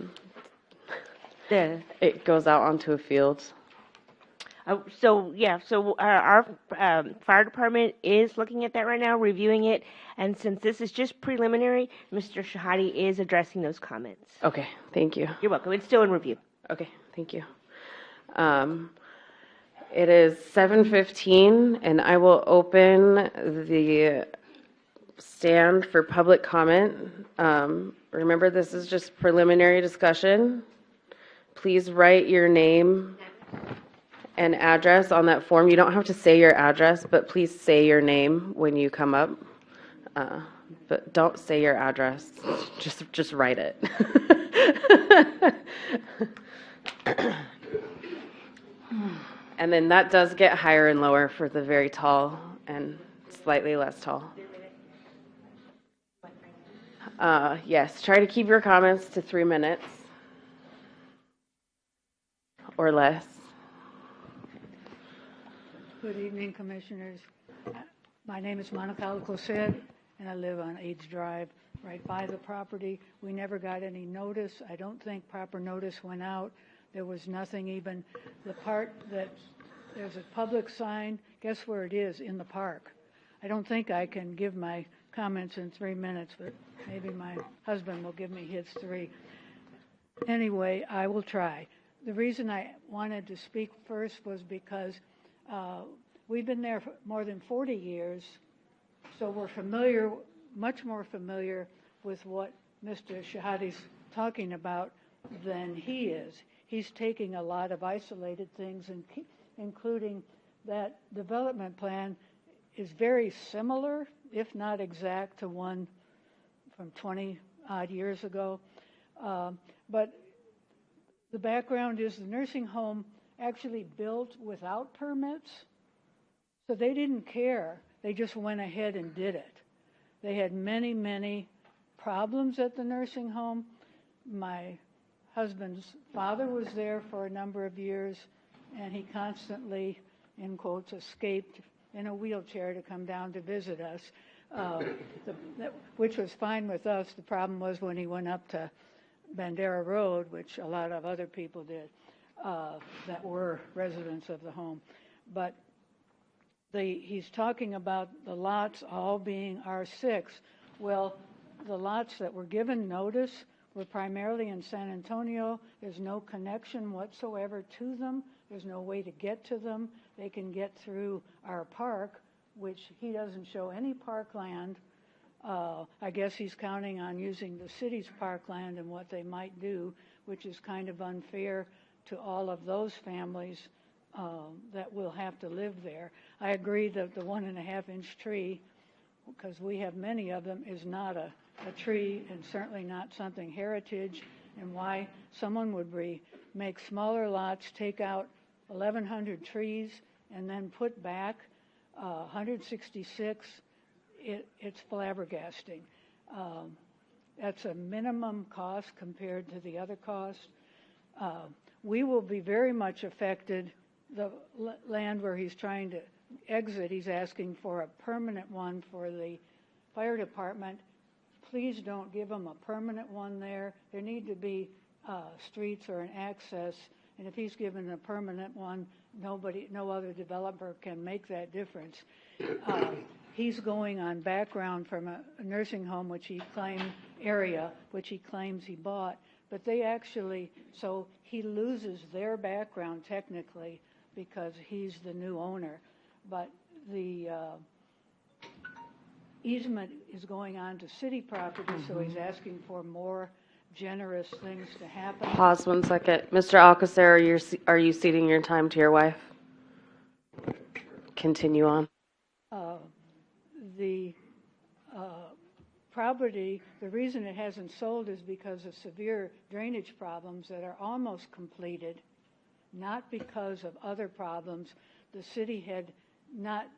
It goes out onto a field. So our fire department is looking at that right now, reviewing it, and since this is just preliminary, Mr. Shahadi is addressing those comments. Okay, thank you. You're welcome. It's still in review. Okay, thank you. It is 7:15, and I will open the stand for public comment. Remember, this is just preliminary discussion. Please write your name and address on that form. You don't have to say your address, but please say your name when you come up. But don't say your address. Just write it. And then that does get higher and lower for the very tall and slightly less tall. Yes, try to keep your comments to 3 minutes or less. Good evening, Commissioners. My name is Monica Alcocer, and I live on Aids Drive, right by the property. We never got any notice. I don't think proper notice went out. There was nothing even, the part that, there's a public sign, guess where it is? In the park. I don't think I can give my comments in 3 minutes, but maybe my husband will give me his 3. Anyway, I will try. The reason I wanted to speak first was because we've been there for more than 40 years, so we're familiar, much more familiar with what Mr. Shahadi's talking about than he is. He's taking a lot of isolated things, including that development plan is very similar, if not exact, to one from 20-odd years ago. But the background is the nursing home actually built without permits, so they didn't care. They just went ahead and did it. They had many, many problems at the nursing home. My husband's father was there for a number of years, and he constantly, in quotes, escaped in a wheelchair to come down to visit us, which was fine with us. The problem was when he went up to Bandera Road, which a lot of other people did, that were residents of the home. But he's talking about the lots all being R6. Well, the lots that were given notice were primarily in San Antonio. There's no connection whatsoever to them. There's no way to get to them. They can get through our park, which he doesn't show any parkland. I guess he's counting on using the city's parkland and what they might do, which is kind of unfair to all of those families that will have to live there. I agree that the 1.5-inch tree, because we have many of them, is not a tree and certainly not something heritage, and why someone would make smaller lots, take out 1,100 trees, and then put back 166. It's flabbergasting. That's a minimum cost compared to the other costs. We will be very much affected. The land where he's trying to exit, he's asking for a permanent one for the fire department. Please don't give them a permanent one there. There need to be streets or an access, and if he's given a permanent one, no other developer can make that difference. He's going on background from a nursing home, which he claimed which he claims he bought, but they actually, so he loses their background technically because he's the new owner, but the easement is going on to city property, so he's asking for more generous things to happen. Pause 1 second. Mr. Alcocer, are you ceding your time to your wife? Continue on. The property, the reason it hasn't sold is because of severe drainage problems that are almost completed, not because of other problems. The city had not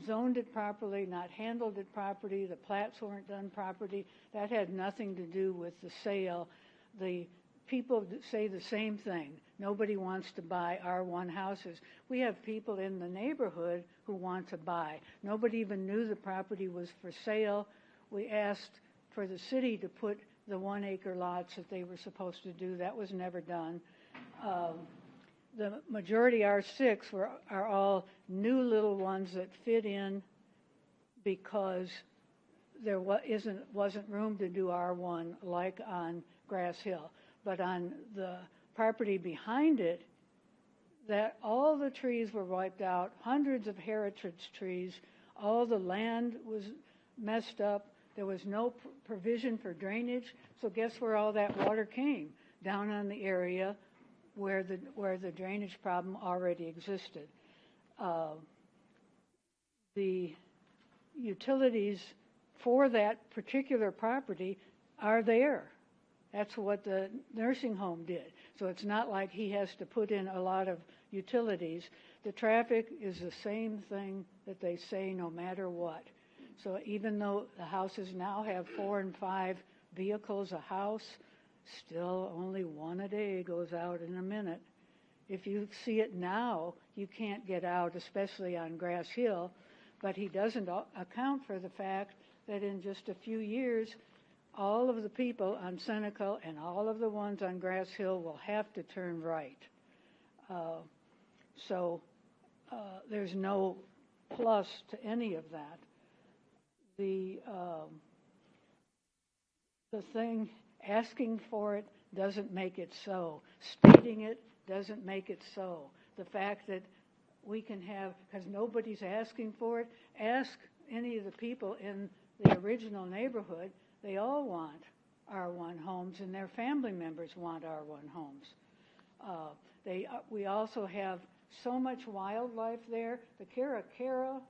zoned it properly, not handled it properly, the plats weren't done properly. That had nothing to do with the sale. The people say the same thing. Nobody wants to buy R1 houses. We have people in the neighborhood who want to buy. Nobody even knew the property was for sale. we asked for the city to put the 1 acre lots that they were supposed to do. That was never done. The majority R6 are all new little ones that fit in because there wasn't room to do R1 like on Grass Hill. But on the property behind it, that all the trees were wiped out, hundreds of heritage trees, all the land was messed up, there was no provision for drainage, so guess where all that water came? Down on the area where the drainage problem already existed. The utilities for that particular property are there. That's what the nursing home did. So it's not like he has to put in a lot of utilities. The traffic is the same thing that they say no matter what. So even though the houses now have 4 and 5 vehicles a house, still only one a day goes out in a minute. If you see it now, you can't get out, especially on Grass Hill, but he doesn't account for the fact that in just a few years, all of the people on Seneca and all of the ones on Grass Hill will have to turn right. So there's no plus to any of that. The thing, asking for it doesn't make it so. Stating it doesn't make it so. The fact that we can have, because nobody's asking for it, ask any of the people in the original neighborhood, they all want R1 homes and their family members want R1 homes. We also have so much wildlife there. The Caracara,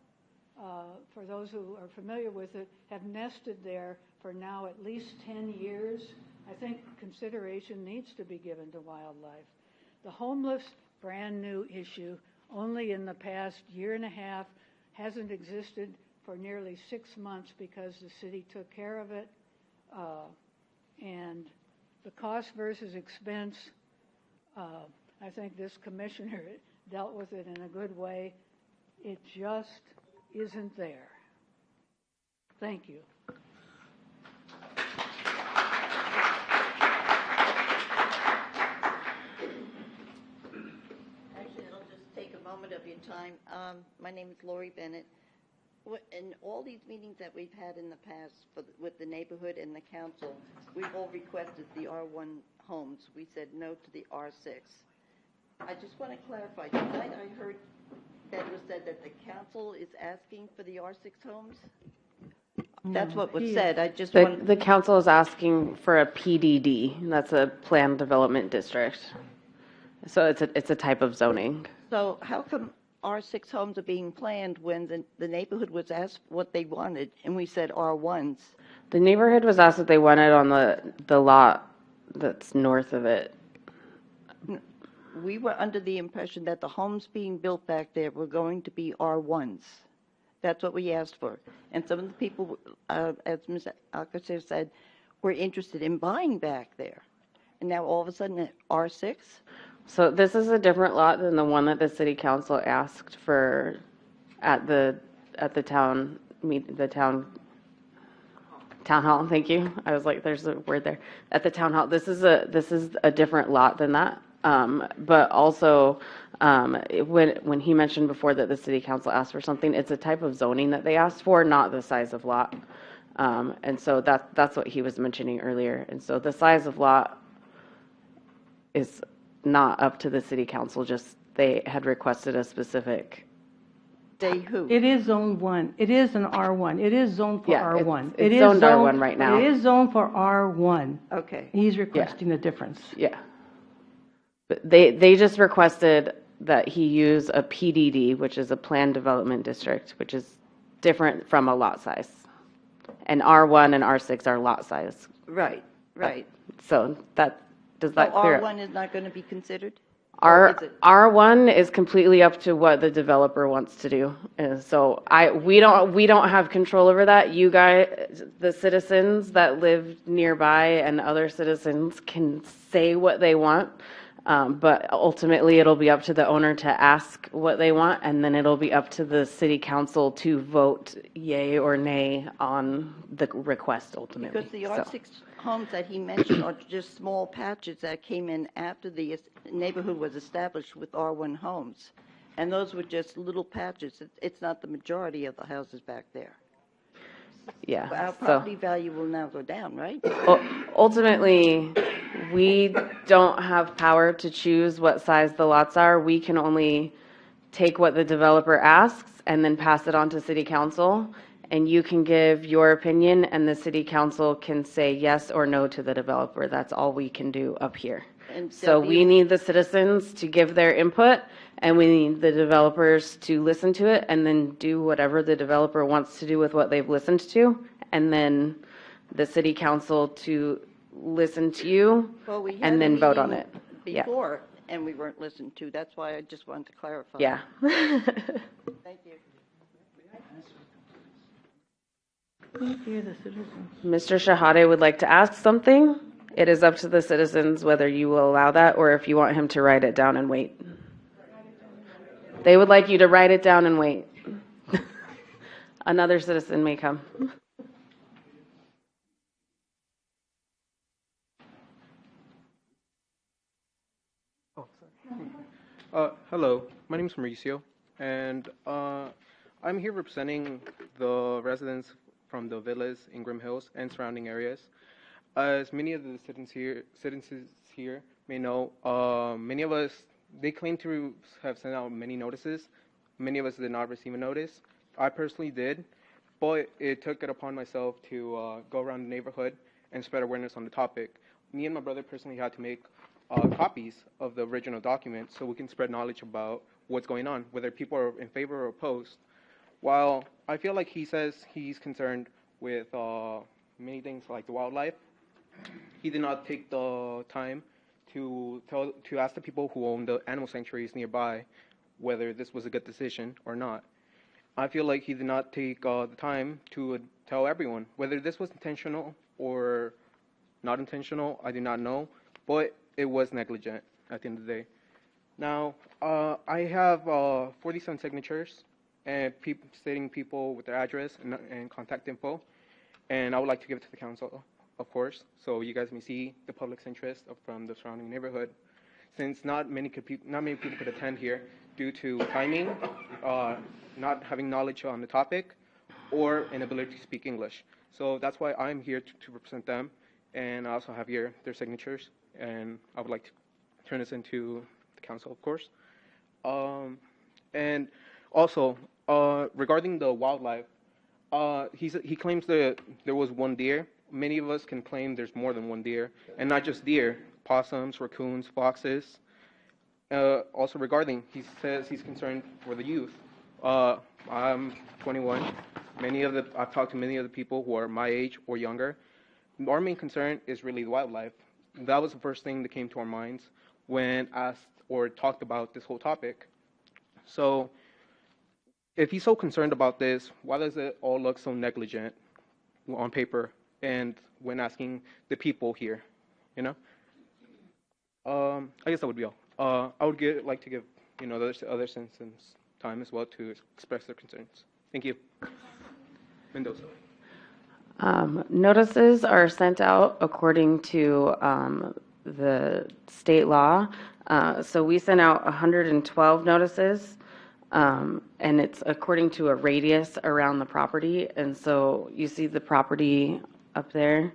for those who are familiar with it, have nested there for now at least 10 years. I think consideration needs to be given to wildlife. The homeless, brand new issue, only in the past year and a half, hasn't existed for nearly 6 months because the city took care of it. And the cost versus expense, I think this commissioner dealt with it in a good way. It just isn't there. Thank you. Actually, it'll just take a moment of your time. My name is Lori Bennett. In all these meetings that we've had in the past with the neighborhood and the council, we've all requested the R1 homes. We said no to the R6. I just want to clarify. Tonight I heard that it was said that the council is asking for the R6 homes. That's what was said. I just want The council is asking for a PDD, and that's a planned development district. So it's a type of zoning. So how come R6 homes are being planned when the neighborhood was asked what they wanted, and we said R1s? The neighborhood was asked what they wanted on the lot that's north of it. We were under the impression that the homes being built back there were going to be R1s. That's what we asked for. And some of the people, as Ms. Alcocer said, were interested in buying back there. And now all of a sudden R6? So this is a different lot than the one that the city council asked for at the town hall. Thank you. I was like, there's a word there. At the town hall. This is a different lot than that. But also, when he mentioned before that the city council asked for something, it's a type of zoning that they asked for, not the size of lot. And so that's what he was mentioning earlier. And so the size of lot is not up to the city council, just they had requested a specific. They who? It is zone 1. It is an R1. It is zoned for R1. It's zoned R1 right now. It is zoned for R1. Okay. He's requesting the difference. Yeah. But they just requested that he use a PDD, which is a planned development district, which is different from a lot size. And R1 and R6 are lot size. Right. So does that So clear up? R1 is not going to be considered? R1 is completely up to what the developer wants to do. And so we don't have control over that. You guys, the citizens that live nearby and other citizens can say what they want. But ultimately, it'll be up to the owner to ask what they want, and then it'll be up to the city council to vote yay or nay on the request ultimately. Because the So- R6 homes that he mentioned are just small patches that came in after the neighborhood was established with R1 homes. And those were just little patches. It's not the majority of the houses back there. Yeah. Our so- property value will now go down, right? Ultimately, we don't have power to choose what size the lots are. We can only take what the developer asks and then pass it on to city council. And you can give your opinion and the city council can say yes or no to the developer. That's all we can do up here. And So the- we need the citizens to give their input and we need the developers to listen to it and then do whatever the developer wants to do with what they've listened to. And then the city council to listen to you Well, we had and a then vote on meeting it. Yeah. before, and we weren't listened to. That's why I just wanted to clarify. Yeah. Thank you. You're the citizen. Mr. Shahade would like to ask something. It is up to the citizens whether you will allow that or if you want him to write it down and wait. They would like you to write it down and wait. Another citizen may come. Hello, my name is Mauricio, and I'm here representing the residents from the villas, Ingram Hills, and surrounding areas. As many of the citizens here may know, many of us, they claim to have sent out many notices. Many of us did not receive a notice. I personally did, but it took it upon myself to go around the neighborhood and spread awareness on the topic. Me and my brother personally had to make copies of the original document so we can spread knowledge about what's going on, whether people are in favor or opposed. While I feel like he says he's concerned with many things like the wildlife, he did not take the time to ask the people who own the animal sanctuaries nearby whether this was a good decision or not. I feel like he did not take the time to tell everyone whether this was intentional or not intentional. I do not know, but it was negligent at the end of the day. Now, I have 47 signatures and stating people with their address and contact info, and I would like to give it to the council, of course, so you guys may see the public's interest from the surrounding neighborhood. Since not many people could attend here due to timing, not having knowledge on the topic, or inability to speak English. So that's why I'm here to represent them, and I also have here their signatures, and I would like to turn this into the council, of course. And also, regarding the wildlife, he claims that there was one deer. Many of us can claim there's more than one deer, and not just deer, possums, raccoons, foxes. Also regarding, he says he's concerned for the youth. I'm 21. I've talked to many of the people who are my age or younger. Our main concern is really the wildlife. That was the first thing that came to our minds when asked or talked about this whole topic. So if he's so concerned about this, why does it all look so negligent on paper and when asking the people here, you know? I guess that would be all. I would like to give, the other citizens time as well to express their concerns. Thank you. Mendoza. Notices are sent out according to the state law. So we sent out 112 notices, and it's according to a radius around the property. And so you see the property up there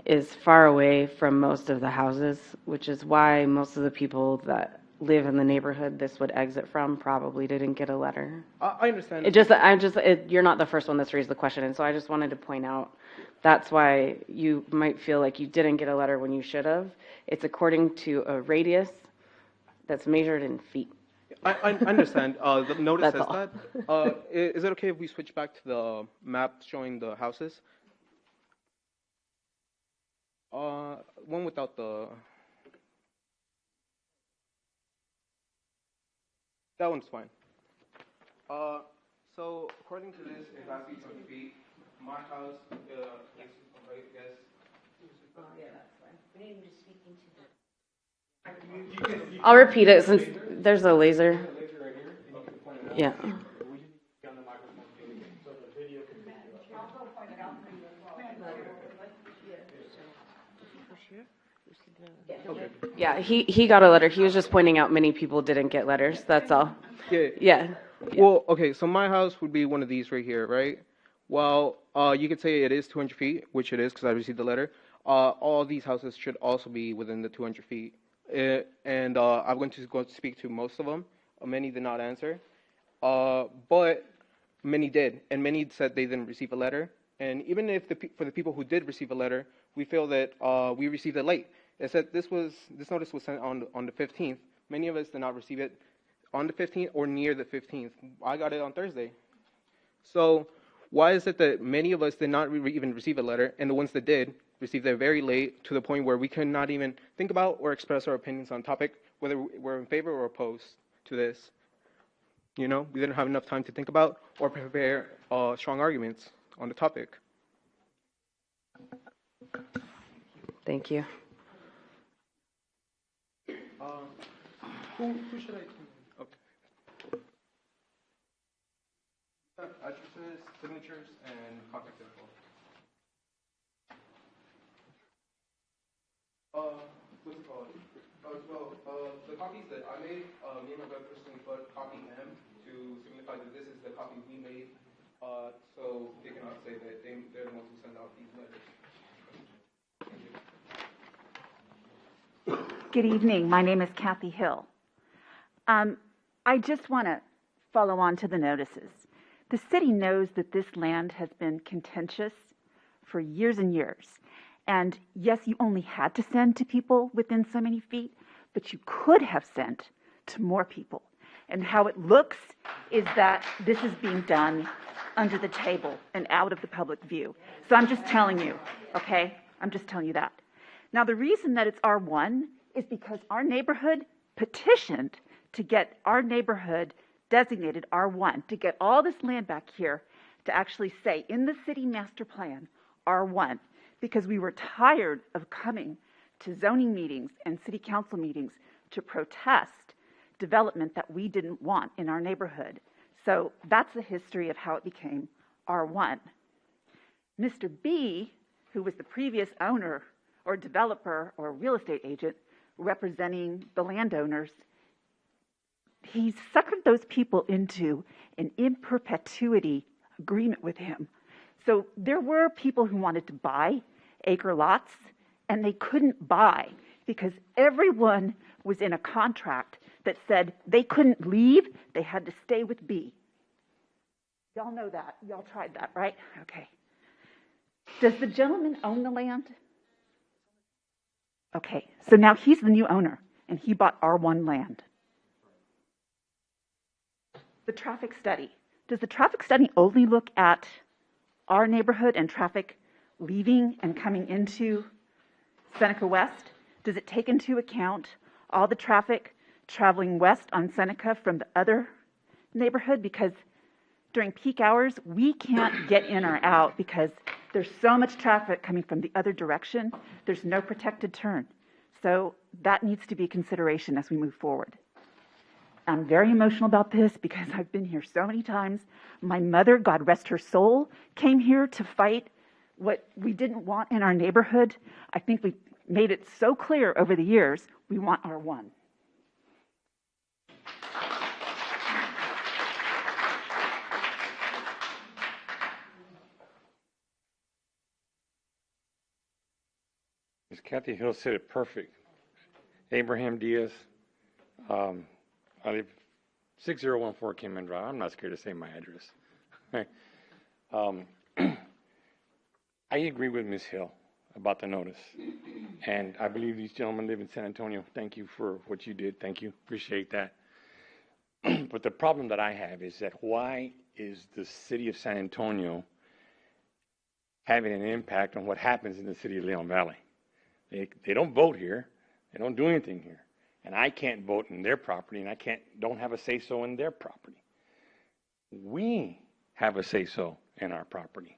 is far away from most of the houses, which is why most of the people that live in the neighborhood this would exit from probably didn't get a letter. I understand. You're not the first one that's raised the question, and so I just wanted to point out that's why you might feel like you didn't get a letter when you should have. It's according to a radius that's measured in feet. I understand. The notice That's says all. that. Is it okay if we switch back to the map showing the houses? One without the... That one's fine. So according to this, it has to be 20 feet. My house is, I guess. Oh, yeah, that's fine. We need him to speak into the I'll repeat it since there's a laser. Yeah. Yeah, he got a letter. He was just pointing out many people didn't get letters. That's all. Yeah. Yeah. Well, okay, so my house would be one of these right here, right? Well, you could say it is 200 feet, which it is because I received the letter. All these houses should also be within the 200 feet. And I'm going to go speak to most of them. Many did not answer. But many did. And many said they didn't receive a letter. And even if for the people who did receive a letter, we feel that we received it late. It said this notice was sent on the 15th. Many of us did not receive it on the 15th or near the 15th. I got it on Thursday. So why is it that many of us did not even receive a letter, and the ones that did received it very late to the point where we could not even think about or express our opinions on topic, whether we're in favor or opposed to this? You know, we didn't have enough time to think about or prepare strong arguments on the topic. Thank you. Who should I? Okay. Addresses, signatures, and contact info. What's it called? The copies that I made, me and my brother personally put copy M to signify that this is the copy we made, so they cannot say that they're the ones who send out these letters. Good evening. My name is Kathy Hill. I just want to follow on to the notices. The city knows that this land has been contentious for years and years. And yes, you only had to send to people within so many feet, but you could have sent to more people. And how it looks is that this is being done under the table and out of the public view. So I'm just telling you, okay? I'm just telling you that. Now, the reason that it's R1 is because our neighborhood petitioned to get our neighborhood designated R1, to get all this land back here to actually say in the city master plan, R1, because we were tired of coming to zoning meetings and city council meetings to protest development that we didn't want in our neighborhood. So that's the history of how it became R1. Mr. B, who was the previous owner or developer or real estate agent representing the landowners, he suckered those people into an in perpetuity agreement with him. So there were people who wanted to buy acre lots, and they couldn't buy because everyone was in a contract that said they couldn't leave, they had to stay with B. Y'all know that. Y'all tried that, right? Okay. Does the gentleman own the land? Okay, so now he's the new owner, and he bought R1 land. The traffic study. Does the traffic study only look at our neighborhood and traffic leaving and coming into Seneca West? Does it take into account all the traffic traveling west on Seneca from the other neighborhood? Because during peak hours, we can't get in or out because there's so much traffic coming from the other direction. There's no protected turn. So that needs to be a consideration as we move forward. I'm very emotional about this because I've been here so many times. My mother, God rest her soul, came here to fight what we didn't want in our neighborhood. I think we've made it so clear over the years, we want R1. Ms. Kathy Hill said it perfect. Abraham Diaz, I live 6014 Cayman Drive. I'm not scared to say my address. I agree with Ms. Hill about the notice. And I believe these gentlemen live in San Antonio. Thank you for what you did. Thank you. Appreciate that. But the problem that I have is that why is the city of San Antonio having an impact on what happens in the city of Leon Valley? They don't vote here. They don't do anything here. And I can't vote in their property, and I don't have a say-so in their property. We have a say-so in our property.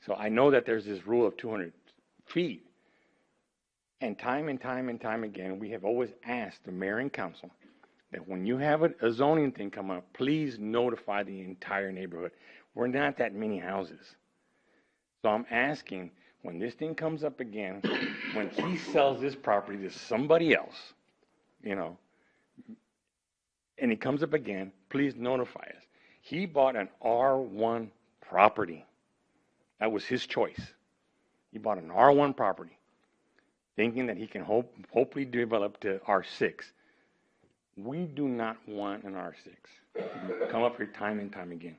So I know that there's this rule of 200 feet, And time again, we have always asked the mayor and council that when you have a zoning thing come up, please notify the entire neighborhood. We're not that many houses. So I'm asking, when this thing comes up again, when he sells this property to somebody else, you know, and it comes up again, please notify us. He bought an R1 property. That was his choice. He bought an R1 property, thinking that he can hopefully develop to R6. We do not want an R6. Come up here time and time again.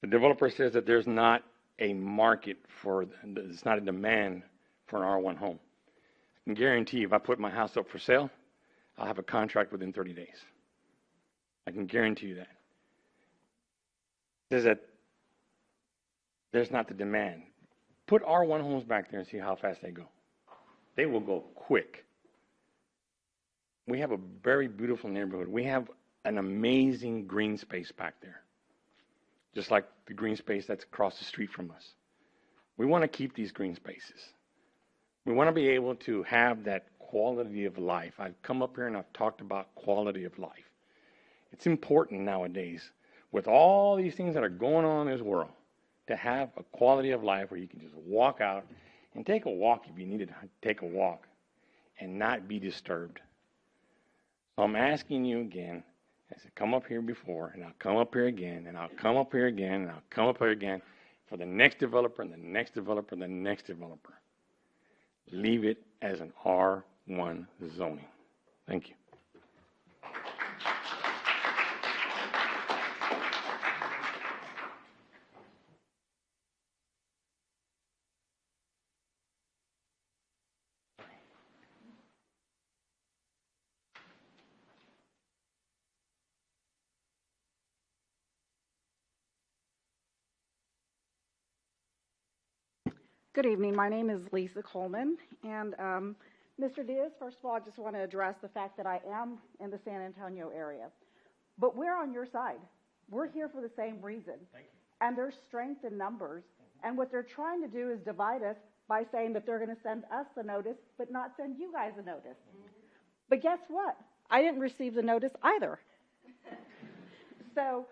The developer says that there's not a market for, it's not a demand for an R1 home. I can guarantee you, if I put my house up for sale, I'll have a contract within 30 days. I can guarantee you that. There's not the demand. Put R1 homes back there and see how fast they go. They will go quick. We have a very beautiful neighborhood. We have an amazing green space back there, just like the green space that's across the street from us. We want to keep these green spaces. We want to be able to have that quality of life. I've come up here and I've talked about quality of life. It's important nowadays, with all these things that are going on in this world, to have a quality of life where you can just walk out and take a walk if you need to take a walk and not be disturbed. So I'm asking you again, as I come up here before, and I'll come up here again, and I'll come up here again, and I'll come up here again, for the next developer, and the next developer, and the next developer. Leave it as an R1 zoning. Thank you. Good evening. My name is Lisa Coleman. And Mr. Diaz, first of all, I just want to address the fact that I am in the San Antonio area. But we're on your side. We're here for the same reason. Thank you. And there's strength in numbers. And what they're trying to do is divide us by saying that they're going to send us the notice, but not send you guys a notice. But guess what? I didn't receive the notice either. So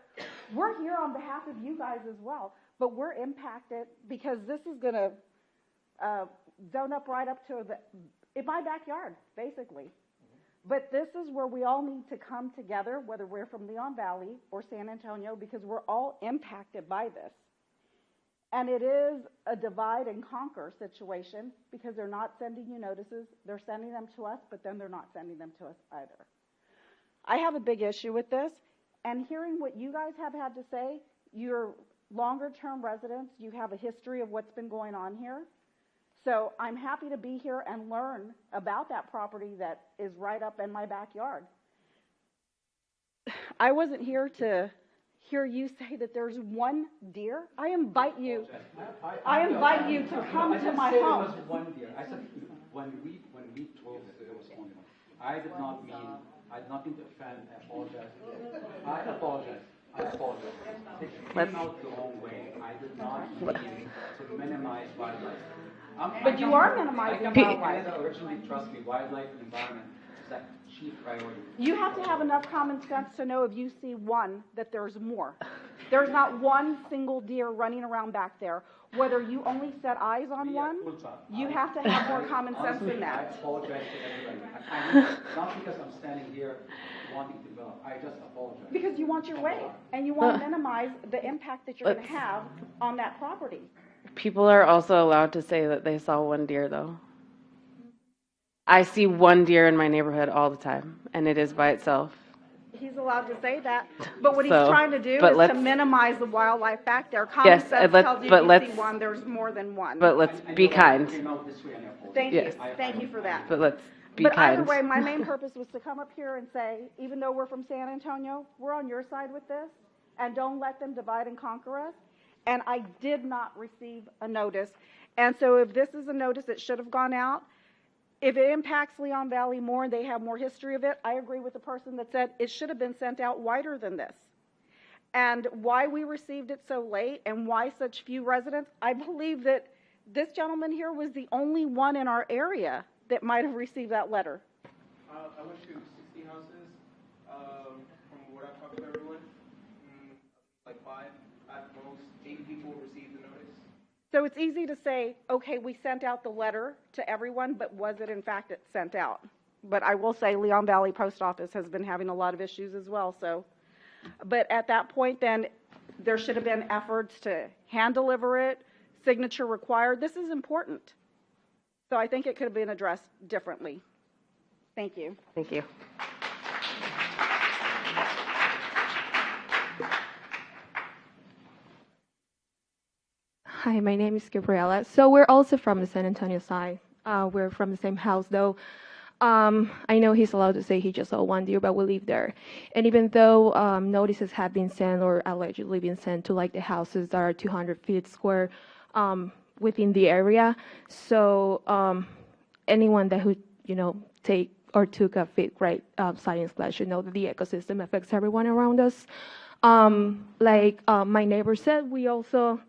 we're here on behalf of you guys as well. But we're impacted because this is going to zone up right up to in my backyard, basically. But this is where we all need to come together, whether we're from Leon Valley or San Antonio, because we're all impacted by this. And it is a divide and conquer situation because they're not sending you notices. They're sending them to us, but then they're not sending them to us either. I have a big issue with this. And hearing what you guys have had to say, you're longer-term residents, you have a history of what's been going on here. So I'm happy to be here and learn about that property that is right up in my backyard. I wasn't here to hear you say that there's one deer. I invite you to come to my home. I said one deer. I said when we told that there was only one. I did not mean to offend. I apologize. It came out the wrong way. I did not mean to minimize wildlife. But you are minimizing wildlife. Originally, trust me, wildlife and environment is that chief priority. You have to have enough common sense to know if you see one, that there's more. There's not one single deer running around back there. Whether you only set eyes on one, you have to have more common sense than that. I apologize to everybody. Not because I'm standing here wanting to develop. I just apologize. Because you want your way, and you want to minimize the impact that you're going to have on that property. People are also allowed to say that they saw one deer, though. I see one deer in my neighborhood all the time, and it is by itself. He's allowed to say that, but what he's trying to do is to minimize the wildlife back there. Common sense tells you if you see one, there's more than one. But let's be kind. Thank you. Thank you for that. But let's be kind. But either way, my main purpose was to come up here and say, even though we're from San Antonio, we're on your side with this, and don't let them divide and conquer us. And I did not receive a notice. And so if this is a notice that should have gone out, if it impacts Leon Valley more and they have more history of it, I agree with the person that said it should have been sent out wider than this. And why we received it so late and why such few residents, I believe that This gentleman here was the only one in our area that might have received that letter. I went to 60 houses. From what I've talked to everyone, like 5 at most, 8 people received the notice. So it's easy to say, okay, we sent out the letter to everyone, but was it in fact sent out? But I will say Leon Valley Post Office has been having a lot of issues as well. So, but at that point, then there should have been efforts to hand deliver it, signature required. This is important. So I think it could have been addressed differently. Thank you. Thank you. Hi, my name is Gabriela. So we're also from the San Antonio side. We're from the same house, though. I know he's allowed to say he just saw one deer, but we live there. And even though notices have been sent or allegedly been sent to like the houses that are 200 feet square within the area, so anyone that who take or took a fit right science class should know that the ecosystem affects everyone around us. My neighbor said, we also.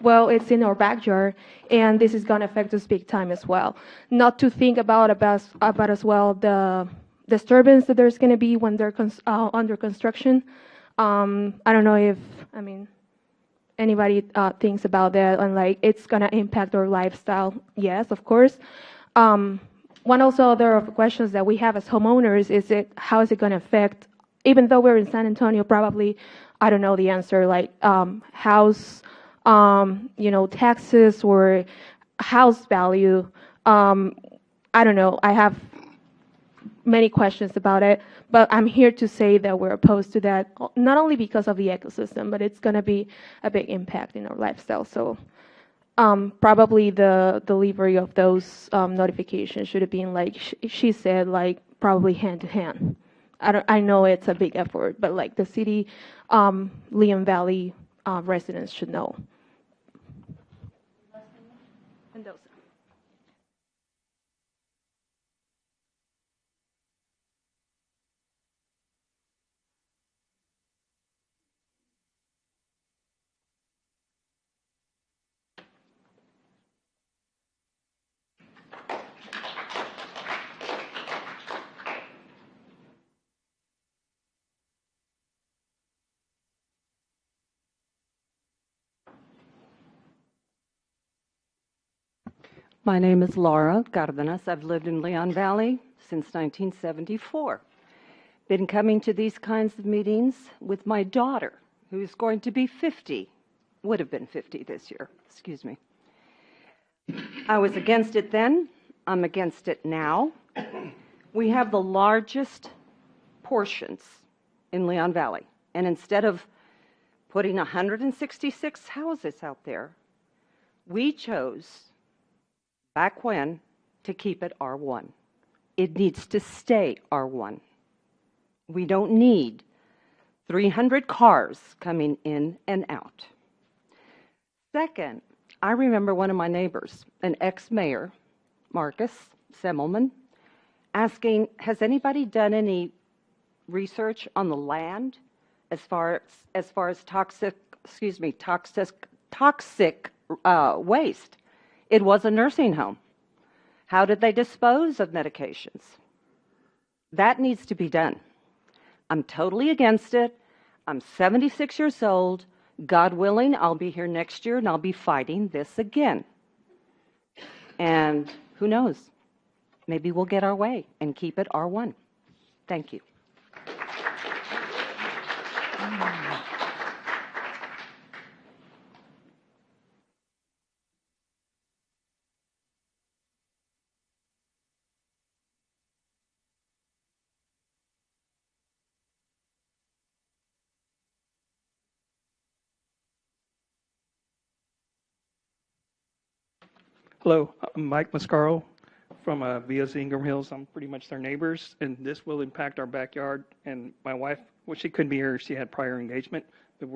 Well, it's in our backyard, and this is going to affect us big time as well. Not to think about as well the disturbance that there's going to be when they're under construction. I don't know if anybody thinks about that, and like it's going to impact our lifestyle. Yes, of course. One also other of the questions that we have as homeowners is how is it going to affect? Even though we're in San Antonio, probably I don't know the answer. Like house. Taxes or house value. I don't know. I have many questions about it, but I'm here to say that we're opposed to that, not only because of the ecosystem, but it's going to be a big impact in our lifestyle. So probably the delivery of those notifications should have been, like she said, like probably hand to hand. I know it's a big effort, but like the city, Leon Valley residents should know. Mendoza. My name is Laura Cardenas. I've lived in Leon Valley since 1974. Been coming to these kinds of meetings with my daughter, who's going to be 50, would have been 50 this year, excuse me. I was against it then. I'm against it now. We have the largest portions in Leon Valley, and instead of putting 166 houses out there, we chose back when to keep it R1. It needs to stay R1. We don't need 300 cars coming in and out. Second, I remember one of my neighbors, an ex-mayor, Marcus Semmelman, asking, has anybody done any research on the land as far as toxic waste? It was a nursing home. How did they dispose of medications? That needs to be done. I'm totally against it. I'm 76 years old. God willing, I'll be here next year and I'll be fighting this again. And who knows? Maybe we'll get our way and keep it R1. Thank you. Hello, I'm Mike Mascaro from VOC Ingram Hills. I'm pretty much their neighbors, and this will impact our backyard. And my wife, well, she couldn't be here. She had prior engagement, but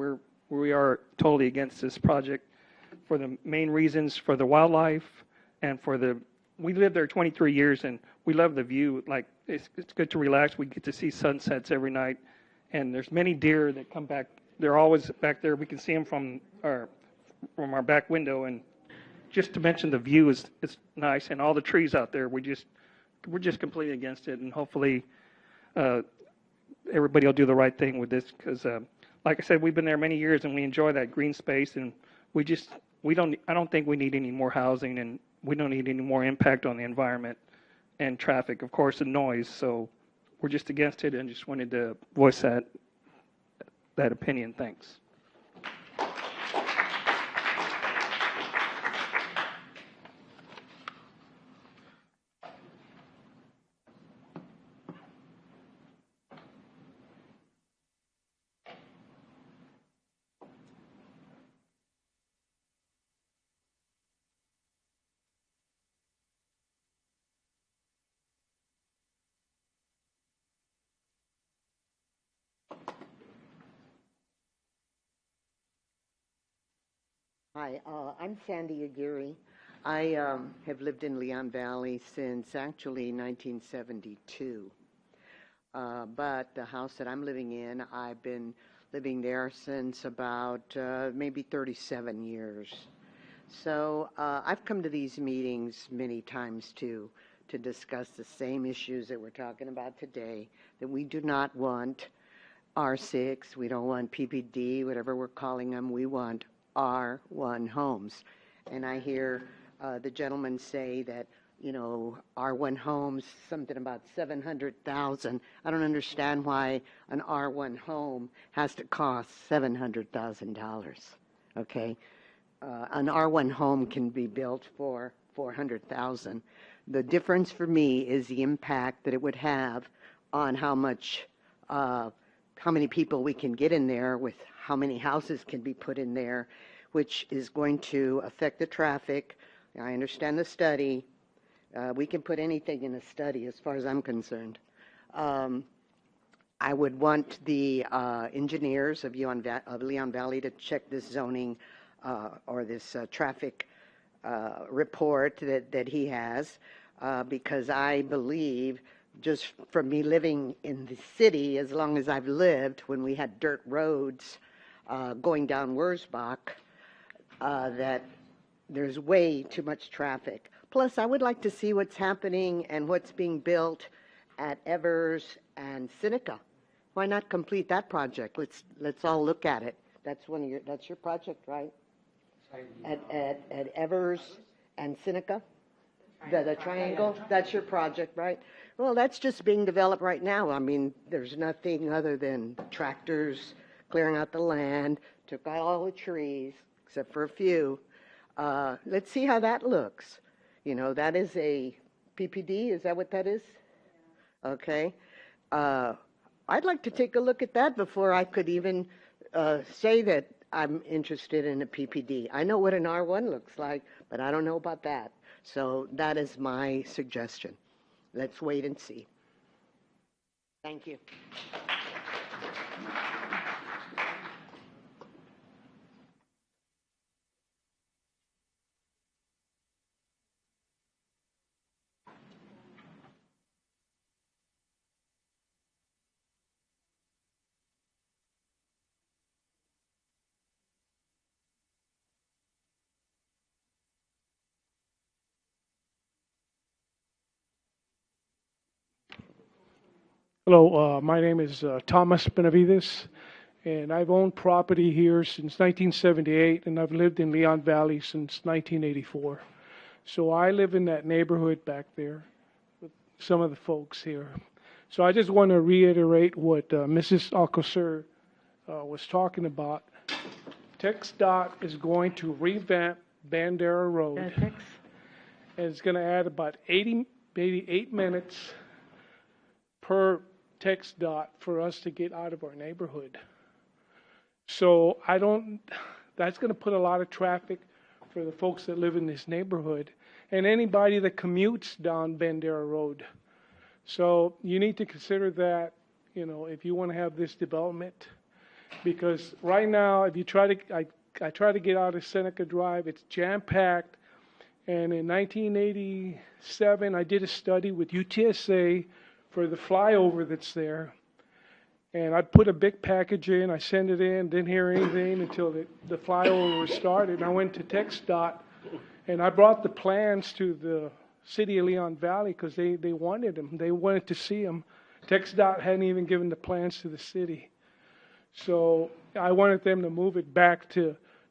we are totally against this project for the main reasons for the wildlife and we lived there 23 years, and we love the view. Like, it's good to relax. We get to see sunsets every night, and there's many deer that come back. They're always back there. We can see them from our back window, and just to mention the view is nice and all the trees out there. We're just completely against it, and hopefully everybody will do the right thing with this because, like I said, we've been there many years and we enjoy that green space, and I don't think we need any more housing, and we don't need any more impact on the environment and traffic, of course, and noise. So we're just against it, and just wanted to voice that opinion. Thanks. Hi, I'm Sandy Aguirre. I have lived in Leon Valley since actually 1972. But the house that I'm living in, I've been living there since about maybe 37 years. So I've come to these meetings many times too to discuss the same issues that we're talking about today, that we do not want R6, we don't want PPD, whatever we're calling them, we want R1 homes. And I hear the gentleman say that, you know, R1 homes, something about 700,000. I don't understand why an R1 home has to cost $700,000, okay? An R1 home can be built for $400,000. The difference for me is the impact that it would have on how many people we can get in there, with how many houses can be put in there, which is going to affect the traffic. I understand the study. We can put anything in a study as far as I'm concerned. I would want the engineers of Leon Valley to check this zoning or this traffic report that he has, because I believe, just from me living in the city as long as I've lived, when we had dirt roads going down Wurzbach, that there's way too much traffic. Plus, I would like to see what's happening and what's being built at Evers and Seneca. Why not complete that project? Let's all look at it. That's your project, right? At Evers and Seneca, the triangle. That's your project, right? Well, that's just being developed right now. I mean, there's nothing other than tractors clearing out the land, took out all the trees, except for a few. Let's see how that looks. You know, that is a PPD, is that what that is? Okay. I'd like to take a look at that before I could even say that I'm interested in a PPD. I know what an R1 looks like, but I don't know about that. So that is my suggestion. Let's wait and see. Thank you. Hello, my name is Thomas Benavides, and I've owned property here since 1978, and I've lived in Leon Valley since 1984. So I live in that neighborhood back there with some of the folks here. So I just want to reiterate what Mrs. Alcocer was talking about. TxDOT is going to revamp Bandera Road, and it's going to add about 80, maybe 8 minutes per TxDOT for us to get out of our neighborhood. So that's going to put a lot of traffic for the folks that live in this neighborhood and anybody that commutes down Bandera Road. So you need to consider that, you know, if you want to have this development, because right now, if you try to, I try to get out of Seneca Drive, it's jam-packed. And in 1987, I did a study with UTSA for the flyover that's there, and I'd put a big package in, I sent it in, didn't hear anything until the flyover was started, and I went to TxDOT, And I brought the plans to the city of Leon Valley because they wanted them. They wanted to see them. TxDOT hadn't even given the plans to the city. So I wanted them to move it back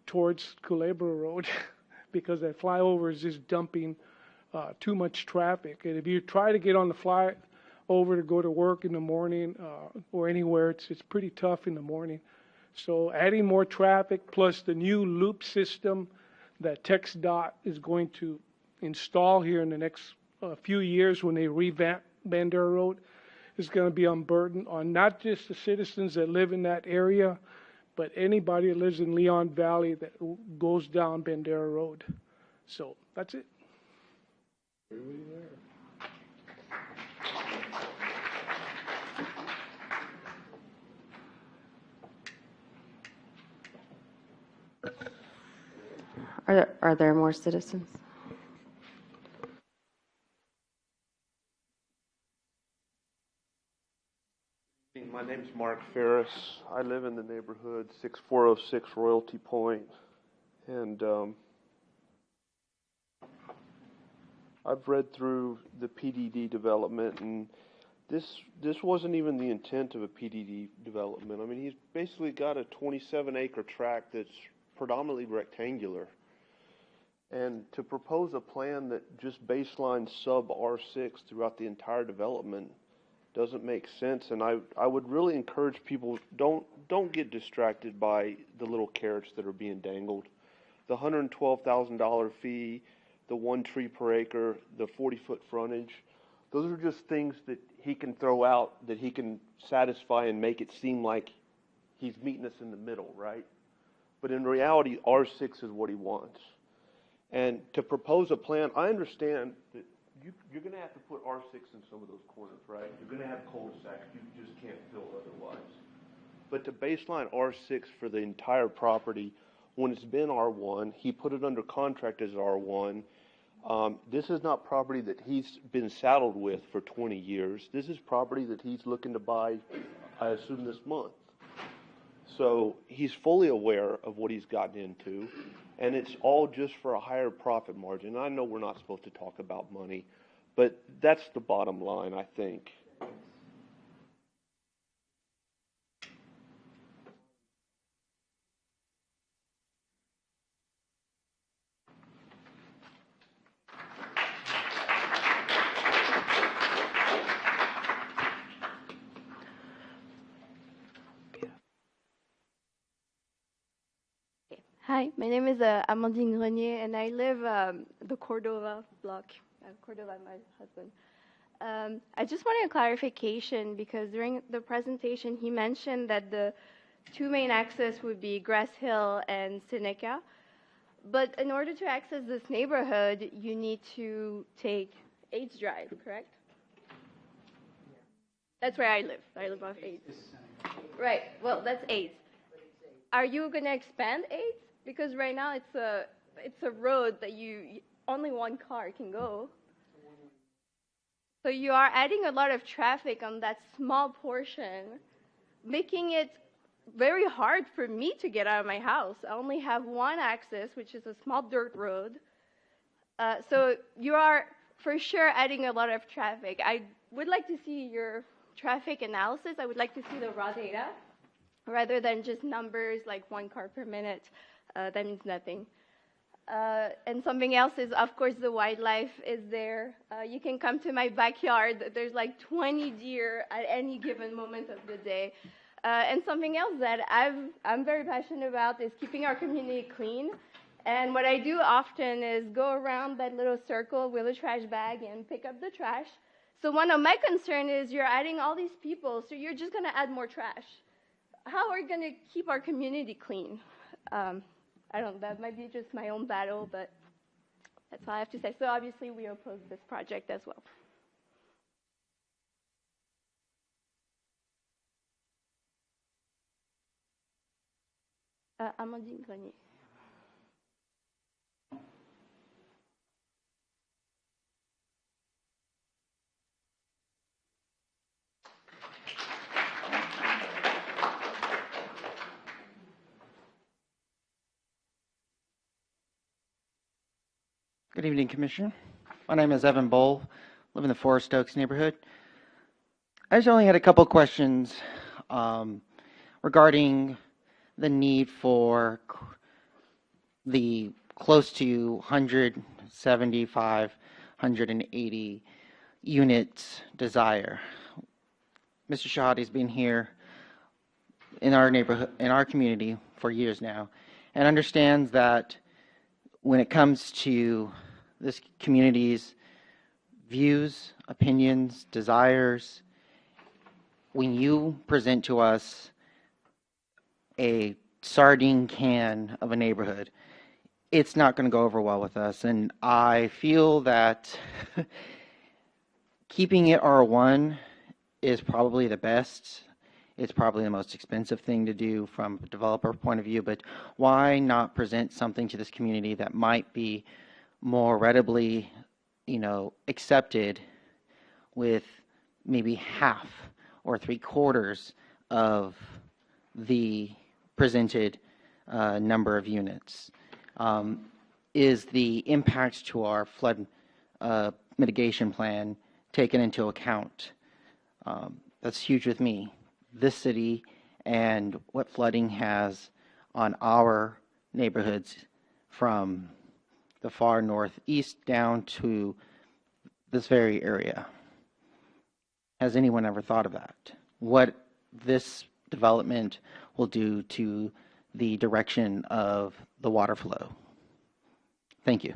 towards Culebra Road because that flyover is just dumping too much traffic. And if you try to get on the flyover to go to work in the morning or anywhere, it's pretty tough in the morning. So adding more traffic plus the new loop system that TxDOT is going to install here in the next few years when they revamp Bandera Road is going to be unburdened on not just the citizens that live in that area, but anybody that lives in Leon Valley that goes down Bandera Road. So that's it. Are there more citizens? My name's Mark Ferris. I live in the neighborhood 6406 Royalty Point, and I've read through the PDD development, and this wasn't even the intent of a PDD development. I mean, he's basically got a 27-acre tract that's predominantly rectangular. And to propose a plan that just baselines sub R6 throughout the entire development doesn't make sense. And I would really encourage people, don't get distracted by the little carrots that are being dangled. The $112,000 fee, the 1 tree per acre, the 40-foot frontage, those are just things that he can throw out, that he can satisfy and make it seem like he's meeting us in the middle, right? But in reality, R6 is what he wants. And to propose a plan, I understand that you're going to have to put R6 in some of those corners, right? You're going to have cul-de-sacs you just can't fill otherwise. But to baseline R6 for the entire property, when it's been R1, he put it under contract as R1. This is not property that he's been saddled with for 20 years. This is property that he's looking to buy, I assume, this month. So he's fully aware of what he's gotten into, and it's all just for a higher profit margin. I know we're not supposed to talk about money, but that's the bottom line, I think. Hi, my name is Amandine Grenier, and I live the Cordova block. Cordova, my husband. I just wanted a clarification because during the presentation he mentioned that the two main access would be Grass Hill and Seneca. But in order to access this neighborhood, you need to take 8th Drive, correct? That's where I live. I live off 8th. Right, well, that's 8th. Are you going to expand 8th? Because right now it's a road that only one car can go. So you are adding a lot of traffic on that small portion, making it very hard for me to get out of my house. I only have one access, which is a small dirt road. So you are for sure adding a lot of traffic. I would like to see your traffic analysis. I would like to see the raw data rather than just numbers like 1 car per minute. That means nothing. And something else is, of course, the wildlife is there. You can come to my backyard. There's like 20 deer at any given moment of the day. And something else that I'm very passionate about is keeping our community clean. And what I do often is go around that little circle with a trash bag and pick up the trash. So one of my concerns is you're adding all these people, so you're just going to add more trash. How are we going to keep our community clean? I don't know, that might be just my own battle, but that's all I have to say. So obviously we oppose this project as well. Amandine Grenier. Good evening, Commissioner. My name is Evan Bowl, live in the Forest Oaks neighborhood. I just only had a couple questions regarding the need for the close to 175, 180 units desire. Mr. Shahadi's been here in our neighborhood, in our community for years now, and understands that when it comes to this community's views, opinions, desires, when you present to us a sardine can of a neighborhood, it's not going to go over well with us. And I feel that keeping it R1 is probably the best. It's probably the most expensive thing to do from a developer point of view, but why not present something to this community that might be more readily, accepted with maybe half or 3/4 of the presented number of units? Is the impact to our flood mitigation plan taken into account? That's huge with me. This city and what flooding has on our neighborhoods from the far northeast down to this very area. Has anyone ever thought of that? What this development will do to the direction of the water flow? Thank you.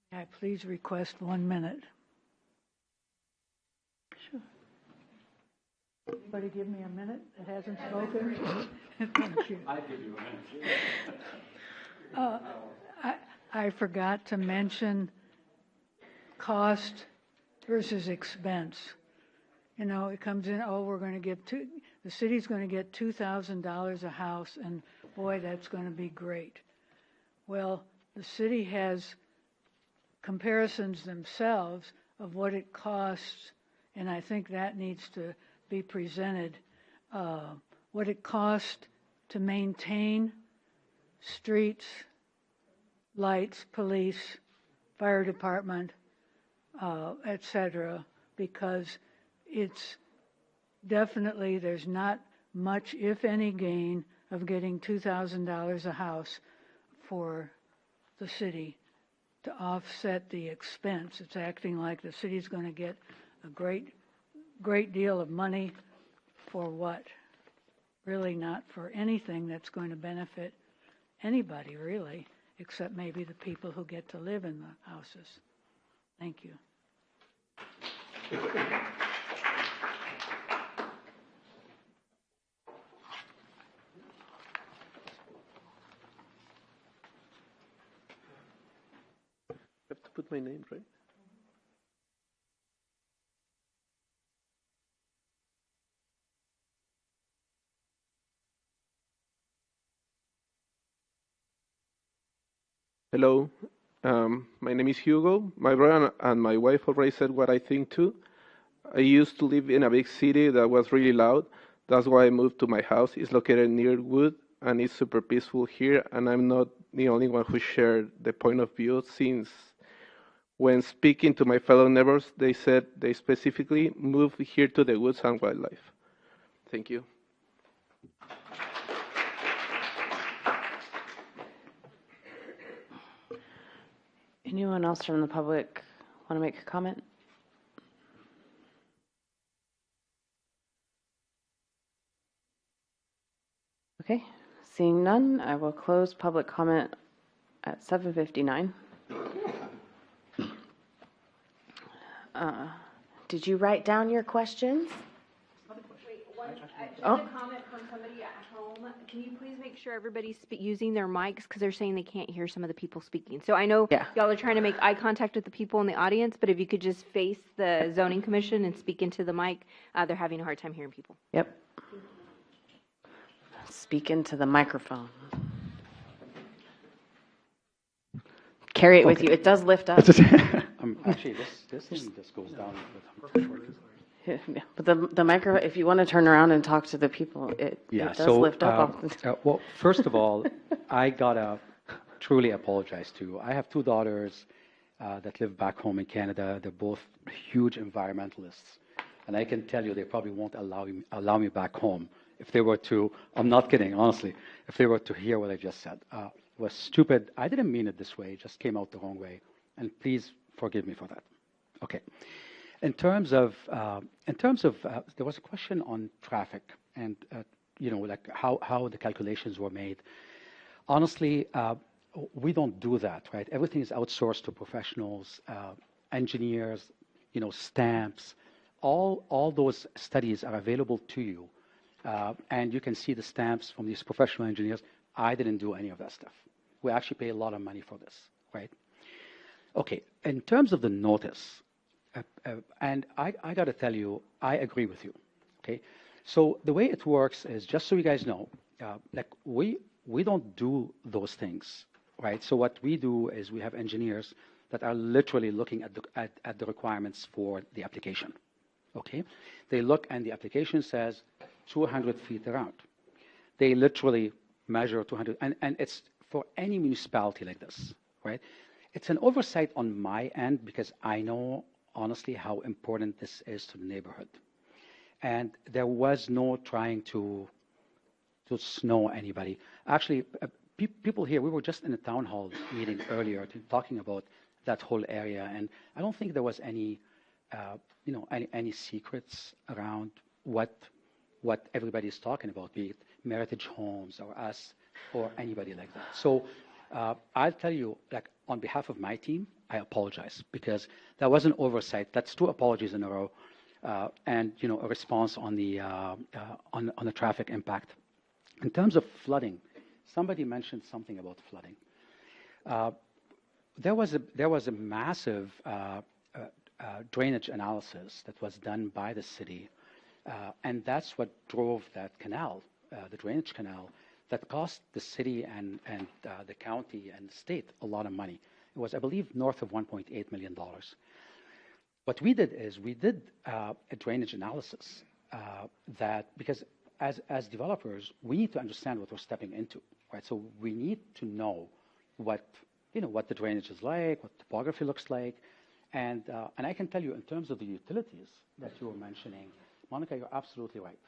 May I please request 1 minute? Sure. Anybody give me a minute that hasn't spoken? Thank you. I'll give you a minute. I forgot to mention cost versus expense. It comes in, we're going to give the city's going to get $2,000 a house, and boy, that's going to be great. Well, the city has comparisons themselves of what it costs, and I think that needs to be presented. What it costs to maintain streets, lights, police, fire department, etc., because it's definitely, there's not much, if any, gain of getting $2,000 a house for the city to offset the expense. It's acting like the city's going to get a great deal of money for what? Really not for anything that's going to benefit anybody, really, except maybe the people who get to live in the houses. Thank you. I have to put my name, right? Hello, my name is Hugo. My brother and my wife already said what I think too. I used to live in a big city that was really loud. That's why I moved to my house. It's located near Wood, and it's super peaceful here, and I'm not the only one who shared the point of view, since when speaking to my fellow neighbors, they said they specifically moved here to the woods and wildlife. Thank you. Anyone else from the public want to make a comment? Okay, seeing none, I will close public comment at 7:59. Did you write down your questions? Wait, one Just Oh. a comment from somebody at home. Can you please make sure everybody's using their mics because they're saying they can't hear some of the people speaking. So I know y'all are trying to make eye contact with the people in the audience, but if you could just face the zoning commission and speak into the mic, they're having a hard time hearing people. Yep. Speak into the microphone. Carry it with you. It does lift up. Actually, this thing just goes down. Yeah, but the micro, if you want to turn around and talk to the people, it does lift up. Well, first of all, I gotta truly apologize to you. I have two daughters that live back home in Canada. They're both huge environmentalists, and I can tell you they probably won't allow me back home if they were to. I'm not kidding, honestly. If they were to hear what I just said, it was stupid. I didn't mean it this way. It just came out the wrong way, and please forgive me for that. Okay. In terms of, there was a question on traffic and, like how the calculations were made. Honestly, we don't do that, right? Everything is outsourced to professionals, engineers, stamps. All those studies are available to you. And you can see the stamps from these professional engineers. I didn't do any of that stuff. We actually pay a lot of money for this, right? Okay, in terms of the notice, and I got to tell you, I agree with you. Okay, so the way it works is, just so you guys know, like we don't do those things, right? So what we do is we have engineers that are literally looking at the requirements for the application. Okay, they look and the application says 200 feet around. They literally measure 200, and it's for any municipality like this, right? It's an oversight on my end because I know honestly how important this is to the neighborhood. And there was no trying to snow anybody. Actually, people here, we were just in a town hall meeting earlier talking about that whole area, and I don't think there was any secrets around what everybody is talking about, be it Meritage Homes or us or anybody like that. So I'll tell you, like on behalf of my team, I apologize because that was an oversight. That's 2 apologies in a row, and a response on the traffic impact. In terms of flooding, somebody mentioned something about flooding. There was a massive drainage analysis that was done by the city, and that's what drove that canal, the drainage canal, that cost the city and the county and the state a lot of money. It was, I believe, north of $1.8 million. What we did is we did a drainage analysis because as developers, we need to understand what we're stepping into, right? So we need to know what the drainage is like, what topography looks like, and I can tell you in terms of the utilities that you were mentioning, Monica, you're absolutely right.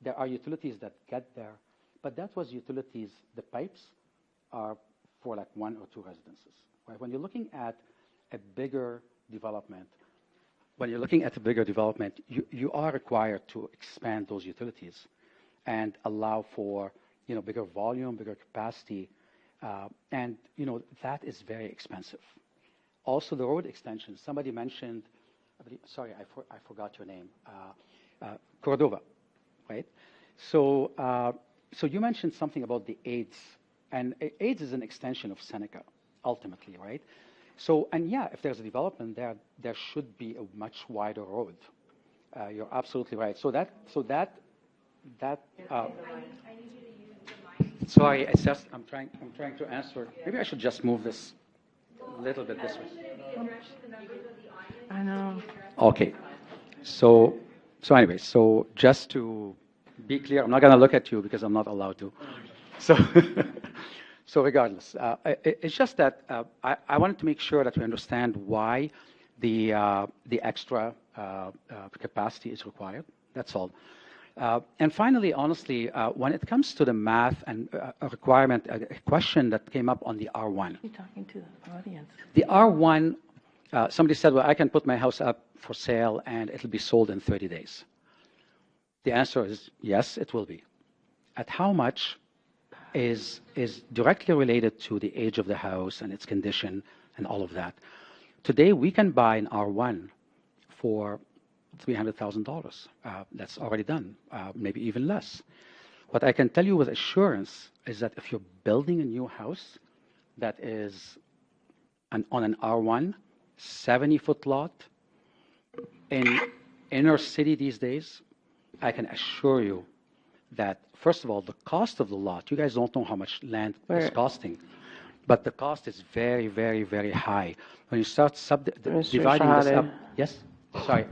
There are utilities that get there, but that was utilities. The pipes are for like 1 or 2 residences. Right? When you're looking at a bigger development, you are required to expand those utilities and allow for bigger volume, bigger capacity, and that is very expensive. Also, the road extensions. Somebody mentioned, sorry, I forgot your name, Cordova, right? So you mentioned something about the AIDS, and AIDS is an extension of Seneca, ultimately, right? So, and yeah, if there's a development there should be a much wider road. You're absolutely right. So that. Sorry, it's just I'm trying to answer. Maybe I should just move this a little bit this way. I know. Okay. So anyway, so just to be clear, I'm not going to look at you because I'm not allowed to. So regardless, it's just that I wanted to make sure that we understand why the extra capacity is required. That's all. And finally, honestly, when it comes to the math and a requirement, a question that came up on the R1. You're talking to the audience. The R1, somebody said, well, I can put my house up for sale and it'll be sold in 30 days. The answer is yes, it will be. At how much is directly related to the age of the house and its condition and all of that. Today, we can buy an R1 for $300,000. That's already done, maybe even less. What I can tell you with assurance is that if you're building a new house that is on an R1, 70-foot lot in inner city these days, I can assure you that, first of all, the cost of the lot, you guys don't know how much land is costing, but the cost is very, very, very high. When you start dividing this up, yes? Sorry.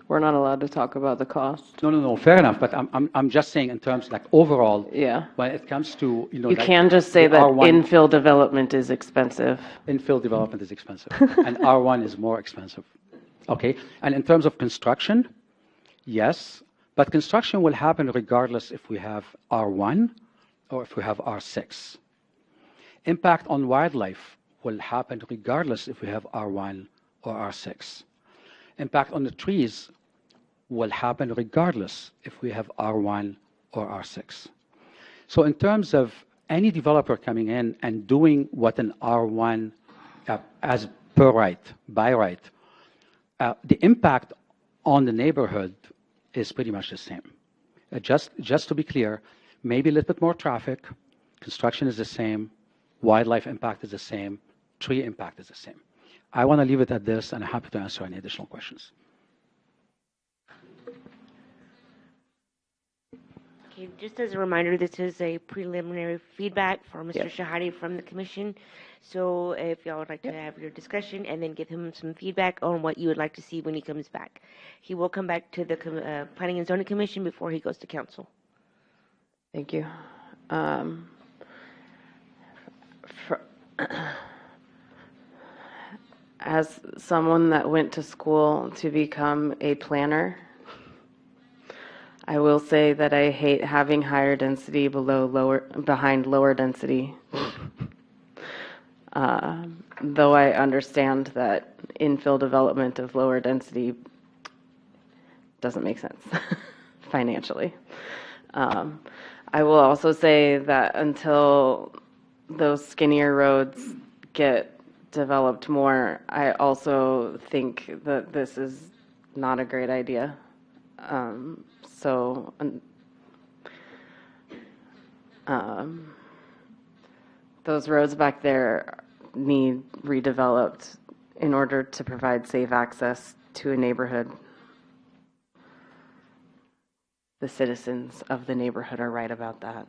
We're not allowed to talk about the cost. No, fair enough, but I'm just saying in terms like overall, Yeah. when it comes to, You like can just say the that R1 infill development is expensive. Infill development is expensive, and R1 is more expensive. Okay, and in terms of construction, yes, but construction will happen regardless if we have R1 or if we have R6. Impact on wildlife will happen regardless if we have R1 or R6. Impact on the trees will happen regardless if we have R1 or R6. So in terms of any developer coming in and doing what an R1 as per right, by right, the impact on the neighborhood is pretty much the same. Just to be clear, maybe a little bit more traffic, construction is the same, wildlife impact is the same, tree impact is the same. I want to leave it at this, and I'm happy to answer any additional questions. Okay, just as a reminder, this is a preliminary feedback for Mr. Yep. Shahade from the commission. So if y'all would like to have your discussion and then give him some feedback on what you would like to see when he comes back. He will come back to the Planning and Zoning Commission before he goes to council. Thank you. As someone that went to school to become a planner, I will say that I hate having higher density behind lower density. Though I understand that infill development of lower density doesn't make sense financially. I will also say that until those skinnier roads get developed more, I also think that this is not a great idea. Those roads back there need redeveloped in order to provide safe access to a neighborhood. The citizens of the neighborhood are right about that.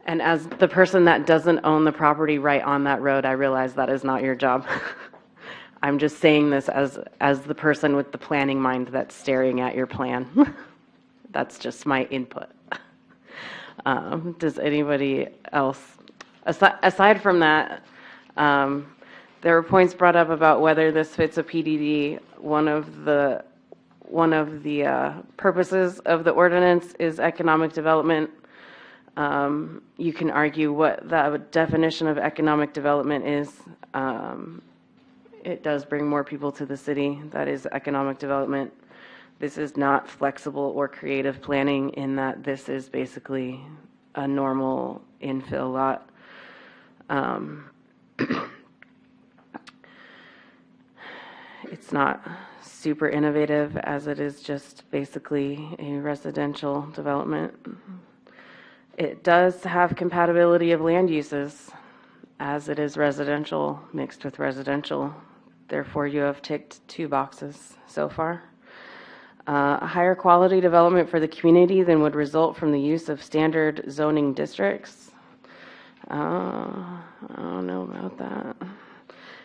And as the person that doesn't own the property right on that road, I realize that is not your job. I'm just saying this as the person with the planning mind that's staring at your plan. That's just my input. Does anybody else, aside from that, there were points brought up about whether this fits a PDD. One of the purposes of the ordinance is economic development. You can argue what the definition of economic development is. It does bring more people to the city. That is economic development. This is not flexible or creative planning in that this is basically a normal infill lot. It's not super innovative as it is just basically a residential development. It does have compatibility of land uses as it is residential mixed with residential. Therefore, you have ticked 2 boxes so far. A higher quality development for the community than would result from the use of standard zoning districts. I don't know about that.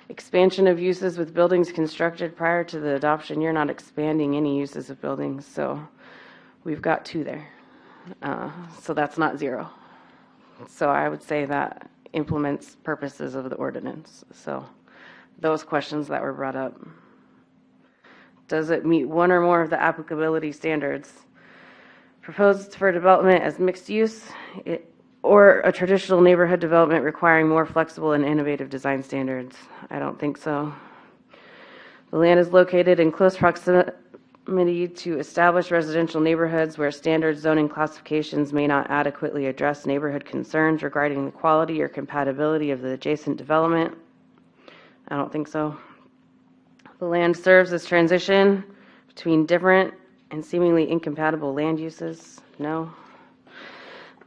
Expansion of uses with buildings constructed prior to the adoption. You're not expanding any uses of buildings, so we've got 2 there. So that's not 0. So I would say that implements purposes of the ordinance. So those questions that were brought up. Does it meet one or more of the applicability standards? Proposed for development as mixed use or a traditional neighborhood development requiring more flexible and innovative design standards? I don't think so. The land is located in close proximity to established residential neighborhoods where standard zoning classifications may not adequately address neighborhood concerns regarding the quality or compatibility of the adjacent development. I don't think so. The land serves as transition between different and seemingly incompatible land uses. No.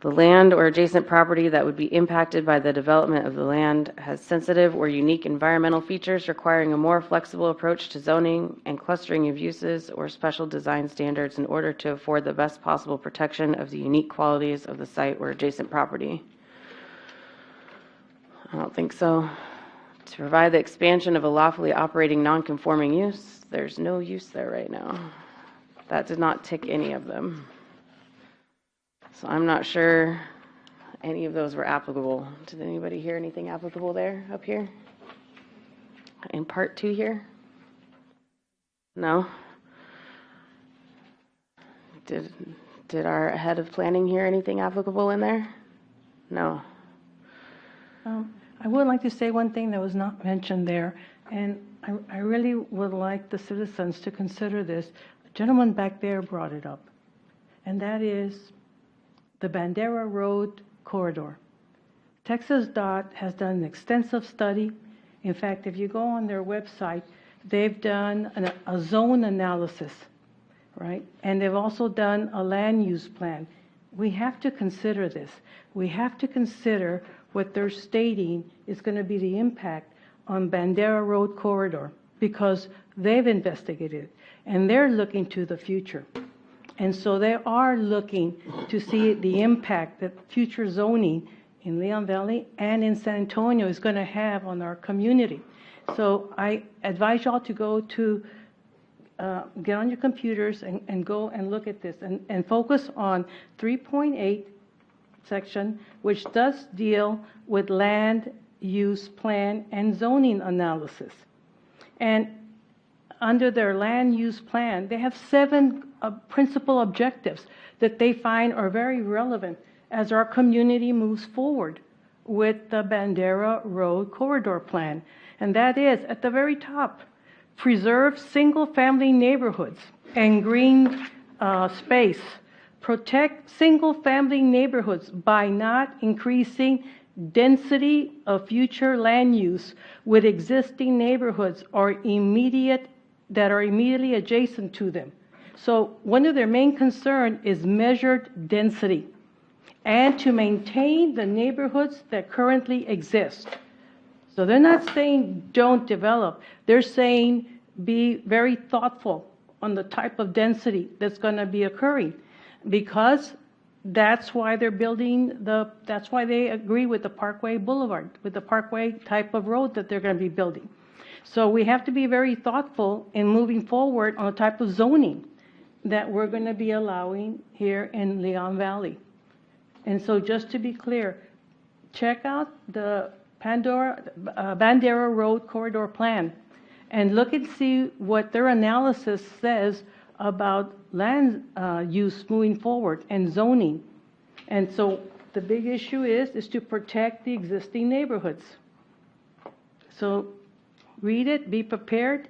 The land or adjacent property that would be impacted by the development of the land has sensitive or unique environmental features requiring a more flexible approach to zoning and clustering of uses or special design standards in order to afford the best possible protection of the unique qualities of the site or adjacent property. I don't think so. To provide the expansion of a lawfully operating non-conforming use, there's no use there right now. That did not tick any of them. So I'm not sure any of those were applicable. Did anybody hear anything applicable there, up here? In part 2 here? No? Did our head of planning hear anything applicable in there? No. I would like to say one thing that was not mentioned there, and I really would like the citizens to consider this. A gentleman back there brought it up, and that is the Bandera Road corridor. Texas DOT has done an extensive study. In fact, if you go on their website, they've done a zone analysis, right? And they've also done a land use plan. We have to consider this. We have to consider what they're stating is going to be the impact on Bandera Road corridor, because they've investigated and they're looking to the future. And so they are looking to see the impact that future zoning in Leon Valley and in San Antonio is going to have on our community. So I advise y'all to go to, get on your computers and go and look at this and focus on 3.8 section, which does deal with land use plan and zoning analysis. And under their land use plan, they have 7 principal objectives that they find are very relevant as our community moves forward with the Bandera Road Corridor Plan. And that is, at the very top, preserve single-family neighborhoods and green space. Protect single-family neighborhoods by not increasing density of future land use with existing neighborhoods or that are immediately adjacent to them. So one of their main concern is measured density and to maintain the neighborhoods that currently exist. So they're not saying don't develop. They're saying be very thoughtful on the type of density that's going to be occurring, because that's why they're building that's why they agree with the Parkway Boulevard, with the Parkway type of road that they're going to be building. So we have to be very thoughtful in moving forward on the type of zoning that we're going to be allowing here in Leon Valley. And so just to be clear, check out the Bandera Road Corridor Plan and look and see what their analysis says about land use moving forward and zoning. And so the big issue is to protect the existing neighborhoods. So read it, be prepared,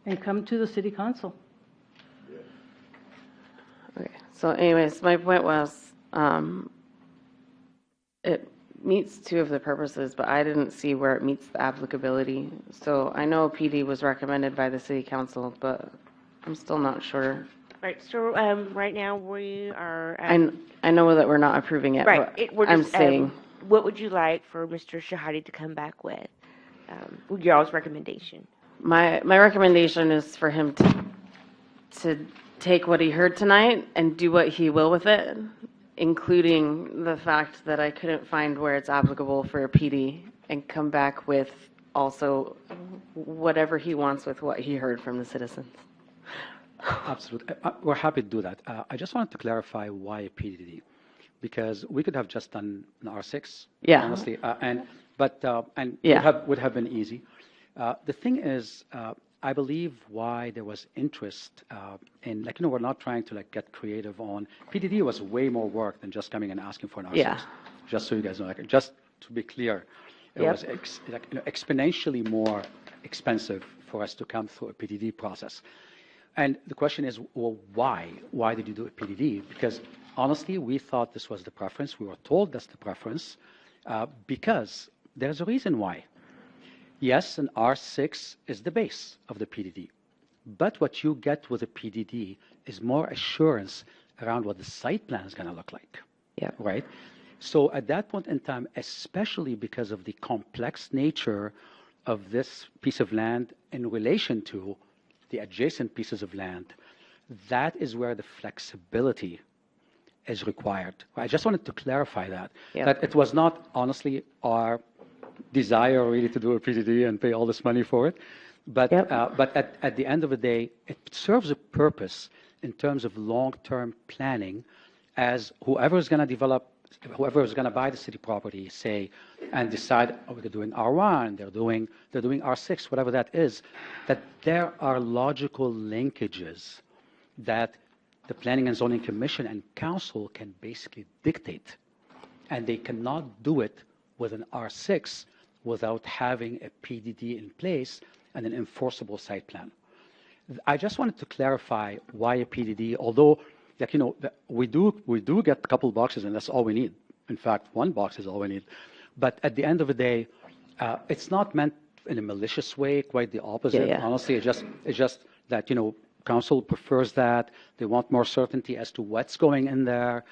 and come to the city council. Okay, so anyways, my point was, it meets 2 of the purposes, but I didn't see where it meets the applicability. So I know PD was recommended by the city council, but I'm still not sure. Right, so right now we are... I know that we're not approving it, right, but we're I'm just, saying... what would you like for Mr. Shahadi to come back with? Y'all's recommendation. My recommendation is for him to take what he heard tonight and do what he will with it, including the fact that I couldn't find where it's applicable for a PD, and come back with also whatever he wants with what he heard from the citizens. Absolutely. We're happy to do that. I just wanted to clarify why a PDD, because we could have just done an R6, yeah, honestly, and yeah, would have been easy. The thing is, I believe why there was interest in, we're not trying to get creative on PDD. Was way more work than just coming and asking for an R6. Yeah. Just so you guys know, just to be clear, it was exponentially more expensive for us to come through a PDD process. And the question is, well, why? Why did you do a PDD? Because honestly, we thought this was the preference. We were told that's the preference because there's a reason why. Yes, an R6 is the base of the PDD. But what you get with a PDD is more assurance around what the site plan is going to look like. Yeah. Right? So at that point in time, especially because of the complex nature of this piece of land in relation to the adjacent pieces of land, that is where the flexibility is required. I just wanted to clarify that. Yep. That it was not, honestly, our desire really to do a PDD and pay all this money for it. But, but at the end of the day, it serves a purpose in terms of long-term planning as whoever is going to develop, whoever is going to buy the city property, say, and decide, oh, they're doing R1, they're doing R6, whatever that is, that there are logical linkages that the Planning and Zoning Commission and Council can basically dictate. And they cannot do it with an R6 without having a PDD in place and an enforceable site plan. I just wanted to clarify why a PDD, although, like, you know, we do get a couple boxes and that's all we need. In fact, one box is all we need. But at the end of the day, it's not meant in a malicious way, quite the opposite. Honestly, it's just that, you know, Council prefers that. They want more certainty as to what's going in there,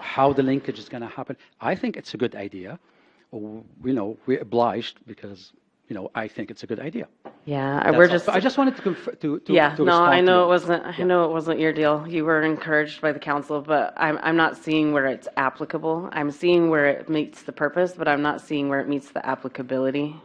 how the linkage is going to happen. I think it's a good idea. You know, we're obliged because, you know, I think it's a good idea. Yeah, That's we're all. just. So I just wanted to Yeah, to no, respond I to know you. it wasn't. I know it wasn't your deal. You were encouraged by the council, but I'm not seeing where it's applicable. I'm seeing where it meets the purpose, but I'm not seeing where it meets the applicability.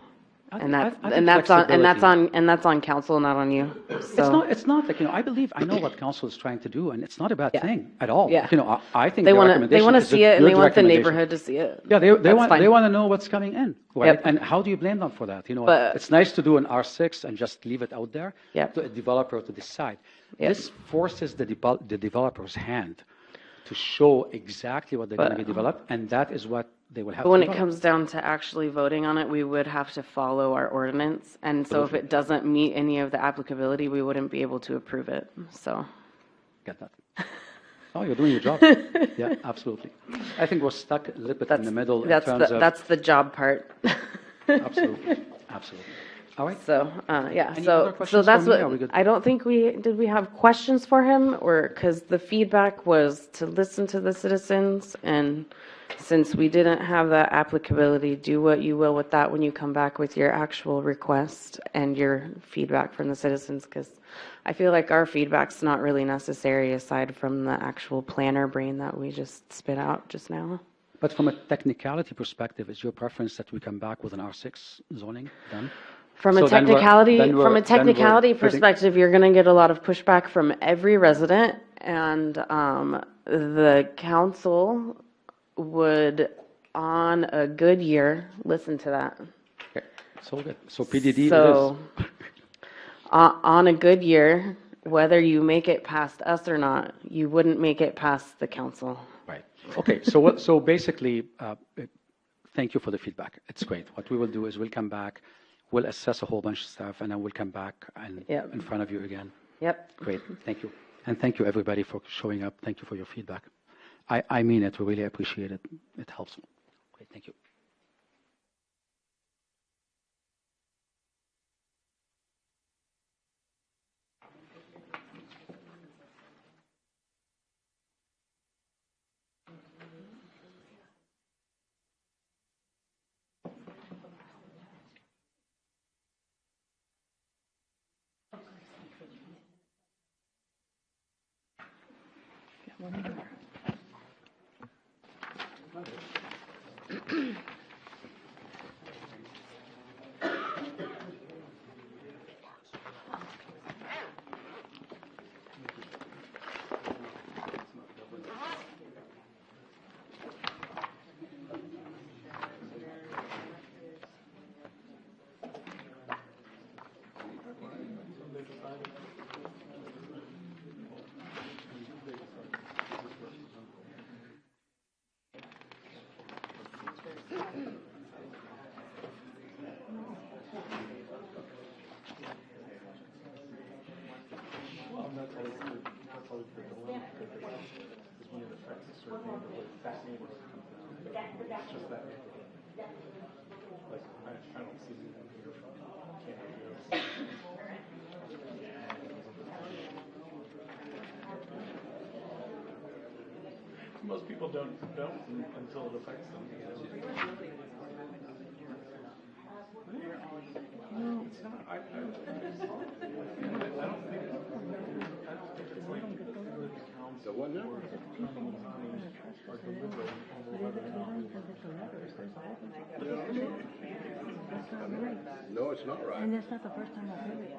And that's on council, not on you. So. It's not like, you know, I know what council is trying to do, and it's not a bad thing at all. Yeah. You know, I think they the want recommendation to is a see it, and good they want the recommendation. neighborhood to see it. Yeah, they want fine. to know what's coming in, right? Yep. And how do you blame them for that? You know, But- it's nice to do an R6 and just leave it out there Yep. to a developer to decide. Yep. This forces the developer's hand to show exactly what they're going to be developed, and that is what they will have But when to it develop. comes down to actually voting on it, we would have to follow our ordinance. And so if it doesn't meet any of the applicability, we wouldn't be able to approve it. So. Get that. Oh, you're doing your job. Yeah, absolutely. I think we're stuck a little bit in the middle in terms of... That's the job part. Absolutely, absolutely. All right. So, yeah, Any so other questions that's for me? Are we what, good? I don't think did we have questions for him? Or, because the feedback was to listen to the citizens, and since we didn't have that applicability, do what you will with that when you come back with your actual request and your feedback from the citizens, because I feel like our feedback's not really necessary aside from the actual planner brain that we just spit out just now. But from a technicality perspective, is your preference that we come back with an R6 zoning then? From So a then we're- technicality, then we're- from a then we're technicality putting- perspective, you're going to get a lot of pushback from every resident, and the council would, on a good year, listen to that. Okay, so good. So PDD So, it is. on a good year, whether you make it past us or not, you wouldn't make it past the council. Right. Okay, so basically, thank you for the feedback. It's great. What we will do is we'll come back, we'll assess a whole bunch of stuff, and then we'll come back and in front of you again. Yep. Great. Thank you. And thank you, everybody, for showing up. Thank you for your feedback. I mean it. We really appreciate it. It helps. Great. Thank you. Like, I don't see them here from Most people don't until it affects them. No, it's not. I don't think it's so what now? No, it's not right. And that's not the first time I've heard it.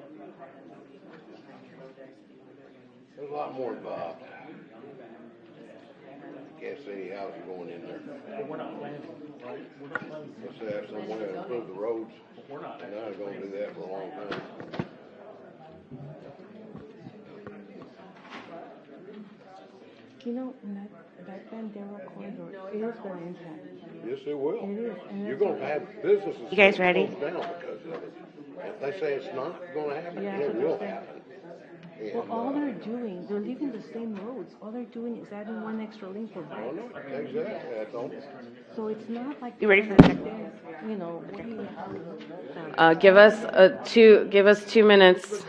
There's a lot more involved. Can't see any houses going in there. But we're not planning, right? We're not planning. Let's have somewhere to improve the roads. But we're not. And I'm going to do that for a long time. You know, that Bandera corridor is going to impact. Yes, it will. It is. And You're that's going to what- have businesses. You guys ready? close down because of it. If they say it's not going to happen, Yeah, it that's will what I'm saying. happen. Well, And, all they're doing, they're leaving the same roads. All they're doing is adding one extra lane for bikes. exactly. That's all. So it's not like. You ready for the second? You know, Give us 2 minutes.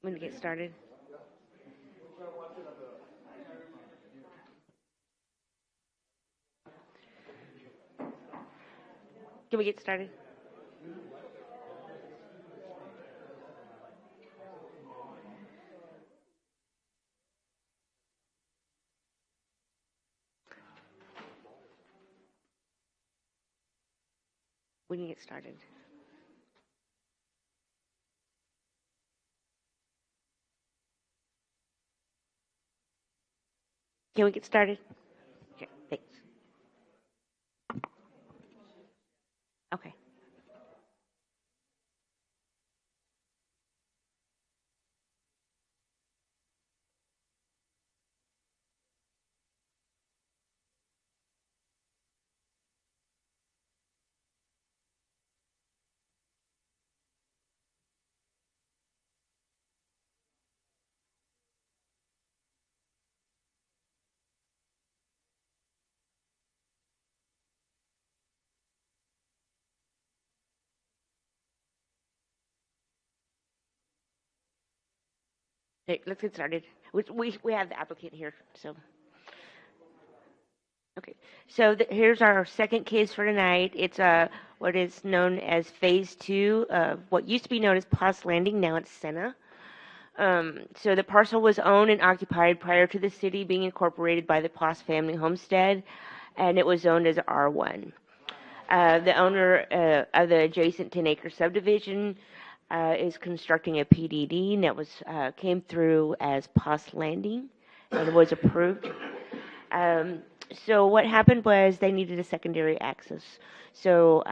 I'm going to get started. Can we get started? We can get started. Can we get started? Okay, thanks. Okay. Okay, let's get started. We have the applicant here, so. Okay, so here's our second case for tonight. It's what is known as Phase 2 of what used to be known as Post Landing, now it's Senna. So the parcel was owned and occupied prior to the city being incorporated by the Post family homestead, and it was zoned as R1. The owner of the adjacent 10-acre subdivision is constructing a PDD, and that was came through as Post Landing and was approved. So what happened was they needed a secondary access. So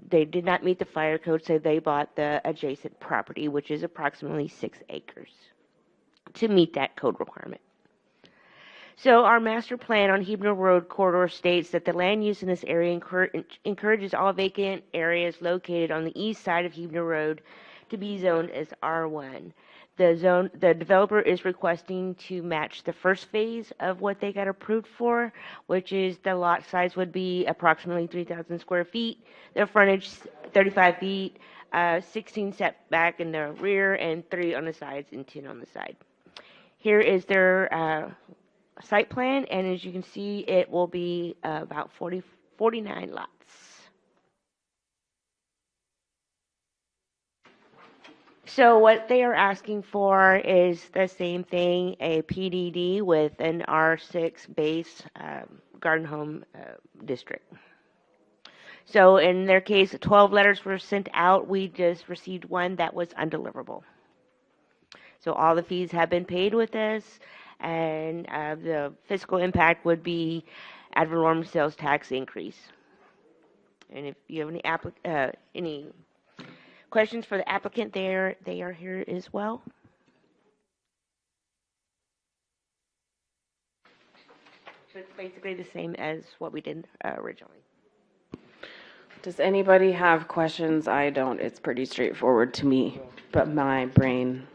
they did not meet the fire code, so they bought the adjacent property, which is approximately 6 acres, to meet that code requirement. So our master plan on Huebner Road corridor states that the land use in this area encourages all vacant areas located on the east side of Huebner Road to be zoned as R1. The developer is requesting to match the first phase of what they got approved for, which is the lot size would be approximately 3,000 square feet, their frontage 35 feet, 16 setback in the rear, and 3 on the sides and 10 on the side. Here is their site plan, and as you can see, it will be about 49 lots. So what they are asking for is the same thing, a PDD with an R6 base garden home district. So in their case, 12 letters were sent out. We just received one that was undeliverable. So all the fees have been paid with this, and the fiscal impact would be ad valorem sales tax increase. And if you have any questions for the applicant, they are here as well. So it's basically the same as what we did originally. Does anybody have questions? I don't. It's pretty straightforward to me, but my brain.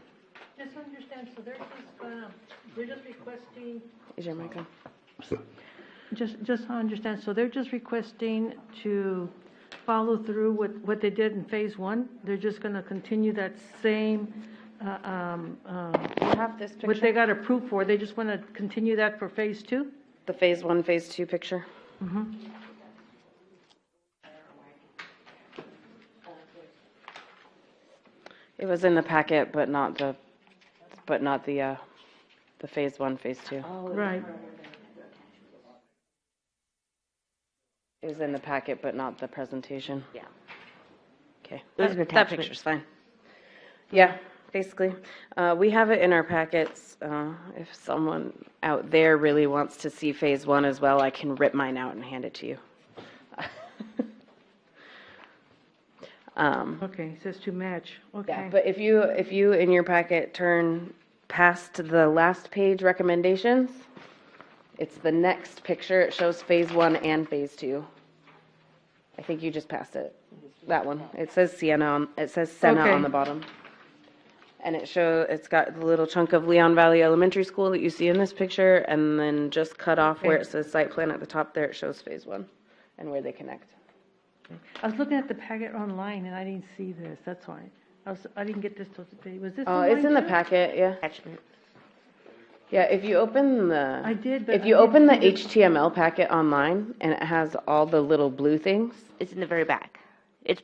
Just understand, so they're just requesting. Is your mic on? Just to understand, so they're just requesting to follow through with what they did in phase 1. They're just going to continue that same. You have this picture. What they got approved for. They just want to continue that for phase 2. The phase 1, phase 2 picture. Mm-hmm. It was in the packet, but not the phase 1, phase 2. Right. It was in the packet, but not the presentation. Yeah. Okay. Those are That attachments. picture's fine. Yeah, basically. We have it in our packets. If someone out there really wants to see phase 1 as well, I can rip mine out and hand it to you. Okay, it says to match. Okay. Yeah, but if you in your packet turn past the last page recommendations, it's the next picture. It shows phase 1 and phase 2. I think you just passed it. That one. It says Senna Okay. on the bottom. And it's got the little chunk of Leon Valley Elementary School that you see in this picture, and then just cut off where it says site plan at the top there, it shows phase 1 and where they connect. I was looking at the packet online and I didn't see this. That's why. I didn't get this till today. Was this? Oh, it's in the too? packet, yeah. Yeah, if you open the. I did, but If I you didn't open the see this. HTML packet online and it has all the little blue things. It's in the very back. It's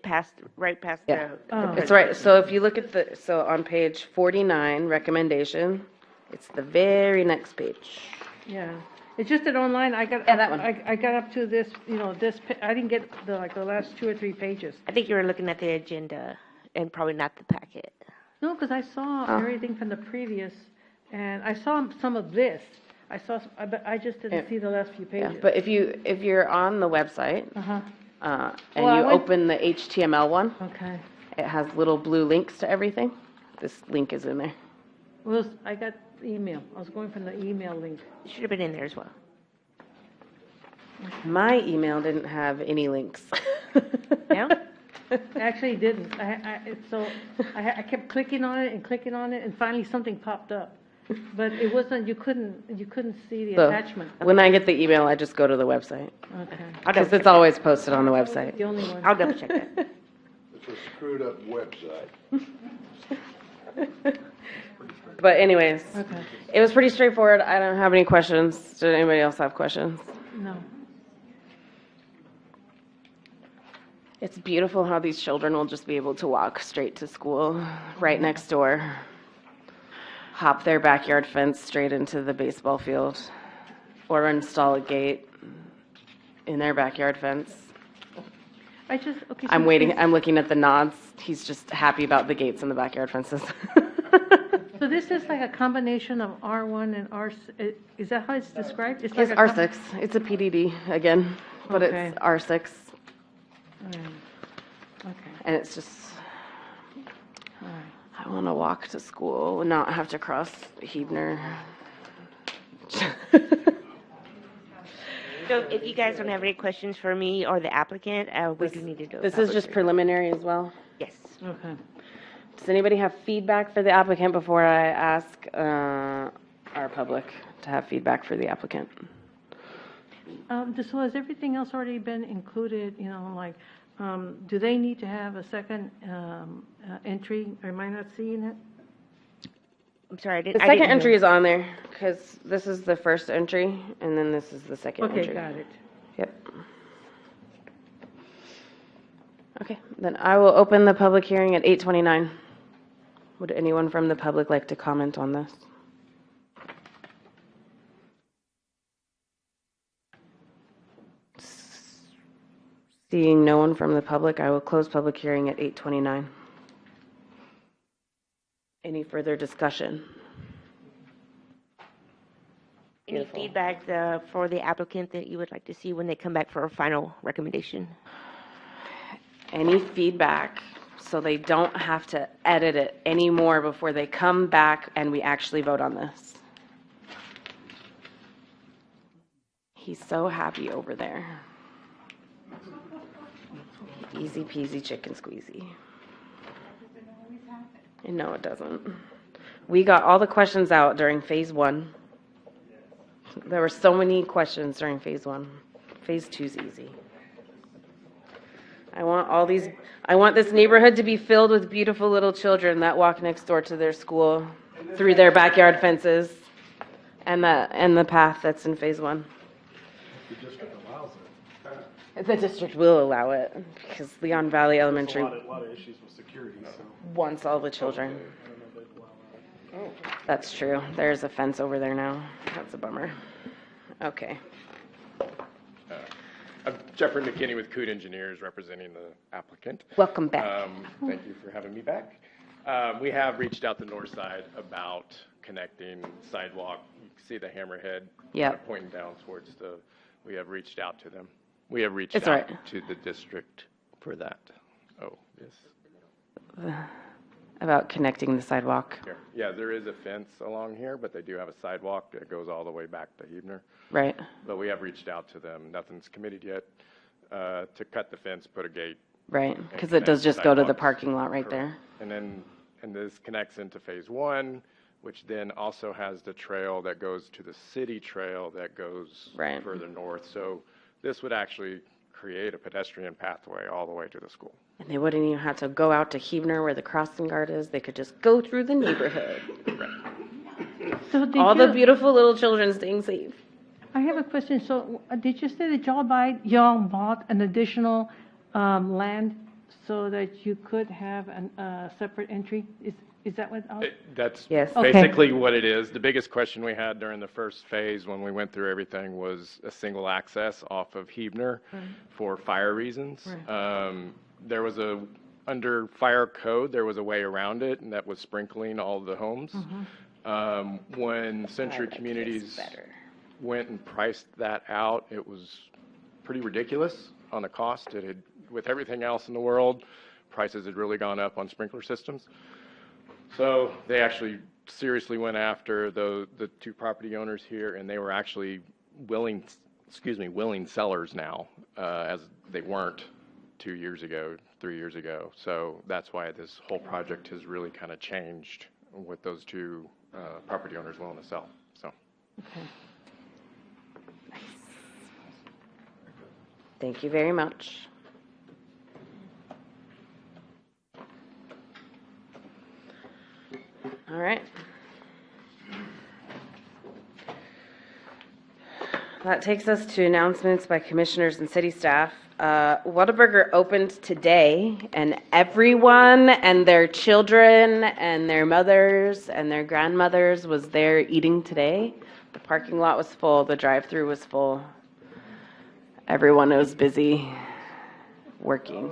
right past Yeah. the. It's right. So if you look at on page 49, recommendation, it's the very next page. Yeah. It's just that online, I got, that one. I got up to this, I didn't get the last 2 or 3 pages. I think you were looking at the agenda and probably not the packet. No, because I saw everything from the previous, and I saw some of this. But I just didn't see the last few Yeah, pages. but if you're on the website, Uh-huh. and Well, I you went- open the HTML one, Okay. it has little blue links to everything. This link is in there. Well, I got the email. I was going from the email link. It should have been in there as well. My email didn't have any links. No? Actually, it didn't. I kept clicking on it, and finally something popped up. But it wasn't, you couldn't see the So, attachment. when I get the email, I just go to the website. Okay. Because it's always posted on the website. The only one. I'll double check that. It's a screwed up website. But anyways, Okay. it was pretty straightforward. I don't have any questions. Does anybody else have questions? No. It's beautiful how these children will just be able to walk straight to school right next door, hop their backyard fence straight into the baseball field, or install a gate in their backyard fence. Okay. I'm waiting. I'm looking at the nods. He's just happy about the gates and the backyard fences. So this is like a combination of R1 and R, is that how it's described? It's like a R6. It's a PDD again, but Okay. it's R6. Okay. And it's just, I want to walk to school and not have to cross Hebner. So if you guys don't have any questions for me or the applicant, we do need to do a This is public just hearing. preliminary as well? Yes. Okay. Does anybody have feedback for the applicant before I ask our public to have feedback for the applicant? So has everything else already been included, like, do they need to have a second entry? Or am I not seeing it? I'm sorry, The second entry is on there because this is the first entry and then this is the second entry. Okay, got it. Yep. Okay, then I will open the public hearing at 8:29. Would anyone from the public like to comment on this? Seeing no one from the public, I will close public hearing at 8:29. Any further discussion? Any Beautiful. feedback for the applicant that you would like to see when they come back for a final recommendation? Any feedback so they don't have to edit it anymore before they come back and we actually vote on this? He's so happy over there. Easy peasy chicken squeezy. No, it doesn't. We got all the questions out during phase 1. There were so many questions during phase 1. Phase 2's easy. I want this neighborhood to be filled with beautiful little children that walk next door to their school through their backyard fences and the path that's in phase 1. The district allows it. The district will allow it because Leon Valley Elementary There's a lot of issues with security, so. wants all the children. That's true. There's a fence over there now. That's a bummer. Okay. I'm Jeffrey McKinney with Coot Engineers representing the applicant. Welcome back. Thank you for having me back. We have reached out to Northside about connecting sidewalk. You can see the hammerhead Yep. pointing down towards we have reached out to them. We have reached It's out all right. to the district for that. Oh, yes. About connecting the sidewalk. Here. Yeah, there is a fence along here, but they do have a sidewalk that goes all the way back to Hebner. Right. But we have reached out to them. Nothing's committed yet to cut the fence, put a gate. Right, and because it connect does just go to the sidewalks. parking lot right Correct. there. And this connects into phase 1, which then also has the trail that goes to the city trail that goes Right. further north. So this would actually create a pedestrian pathway all the way to the school. And they wouldn't even have to go out to Hebner where the crossing guard is. They could just go through the neighborhood. So did All the you- beautiful little children staying safe. I have a question. So did you say that y'all bought an additional land so that you could have a separate entry? Is that what? That's Yes. Okay. basically what it is. The biggest question we had during the first phase when we went through everything was a single access off of Hebner for fire reasons. There was under fire code, there was a way around it, and that was sprinkling all the homes. When Century Communities went and priced that out, it was pretty ridiculous on the cost. It had, with everything else in the world, prices had really gone up on sprinkler systems. So they actually seriously went after the two property owners here, and they were actually willing sellers now, as they weren't 2 years ago, 3 years ago. So that's why this whole project has really kind of changed with those two property owners willing to sell. So. Okay. Thank you very much. All right. That takes us to announcements by commissioners and city staff. Whataburger opened today, and everyone and their children and their mothers and their grandmothers was there eating today. The parking lot was full. The drive-through was full. Everyone was busy working.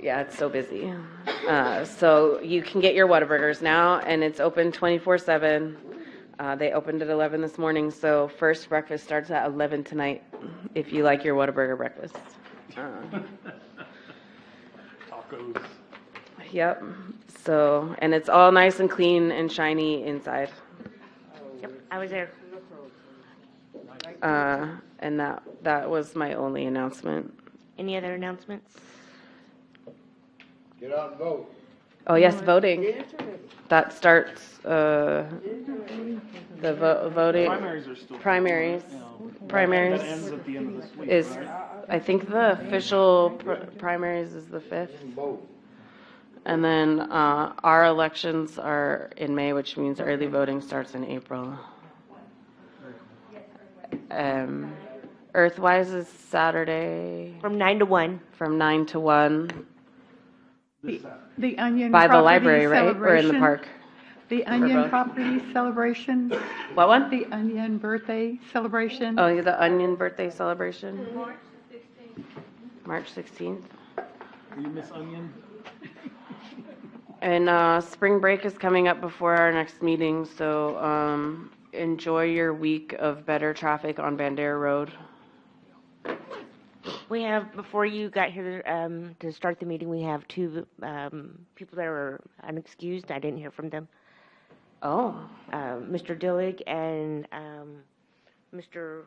Yeah, it's so busy. So you can get your Whataburgers now, and it's open 24/7. They opened at 11 this morning, so first breakfast starts at 11 tonight if you like your Whataburger breakfast. Tacos. Yep. So, and it's all nice and clean and shiny inside. Yep, I was there. And that was my only announcement. Any other announcements? Get out and vote. Oh, yes, voting. That starts, the voting. Primaries are still. Primaries. That Primaries ends at the end of this week, is, right? I think the official primaries is the 5th. And then, our elections are in May, which means early voting starts in April. Earthwise is Saturday. From 9 to 1. From 9 to 1. The Onion By the property library, right? Or in the celebration. park? The Or Onion both? property celebration. What one? The Onion birthday celebration. Oh, yeah, the Onion birthday celebration? March 16th. You Miss Onion? And spring break is coming up before our next meeting, so enjoy your week of better traffic on Bandera Road. We have, before you got here to start the meeting, we have two people that are unexcused. I didn't hear from them. Oh. Mr. Dillig and Mr.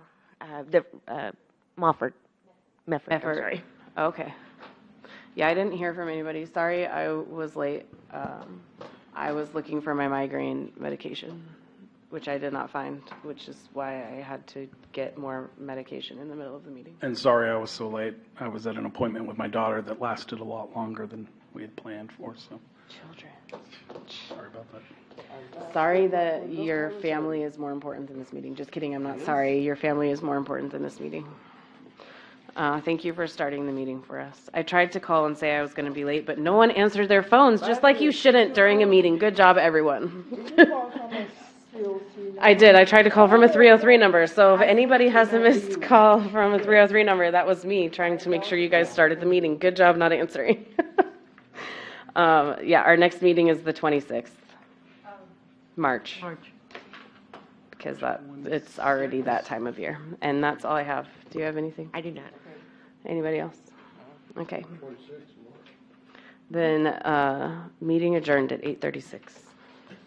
Mefford, I'm sorry. Okay. Yeah, I didn't hear from anybody. Sorry, I was late. I was looking for my migraine medication, which I did not find, which is why I had to get more medication in the middle of the meeting. And sorry I was so late. I was at an appointment with my daughter that lasted a lot longer than we had planned for, so. Children. Sorry about that. Sorry that your family is more important than this meeting. Just kidding, I'm not sorry. Your family is more important than this meeting. Thank you for starting the meeting for us. I tried to call and say I was going to be late, but no one answered their phones, just like you shouldn't during a meeting. Good job, everyone. I did. I tried to call from a 303 number, so if anybody has a missed call from a 303 number, that was me trying to make sure you guys started the meeting. Good job not answering. Yeah, our next meeting is the 26th. March. Because it's already that time of year. And that's all I have. Do you have anything? I do not. Anybody else? Okay. Then meeting adjourned at 8:36.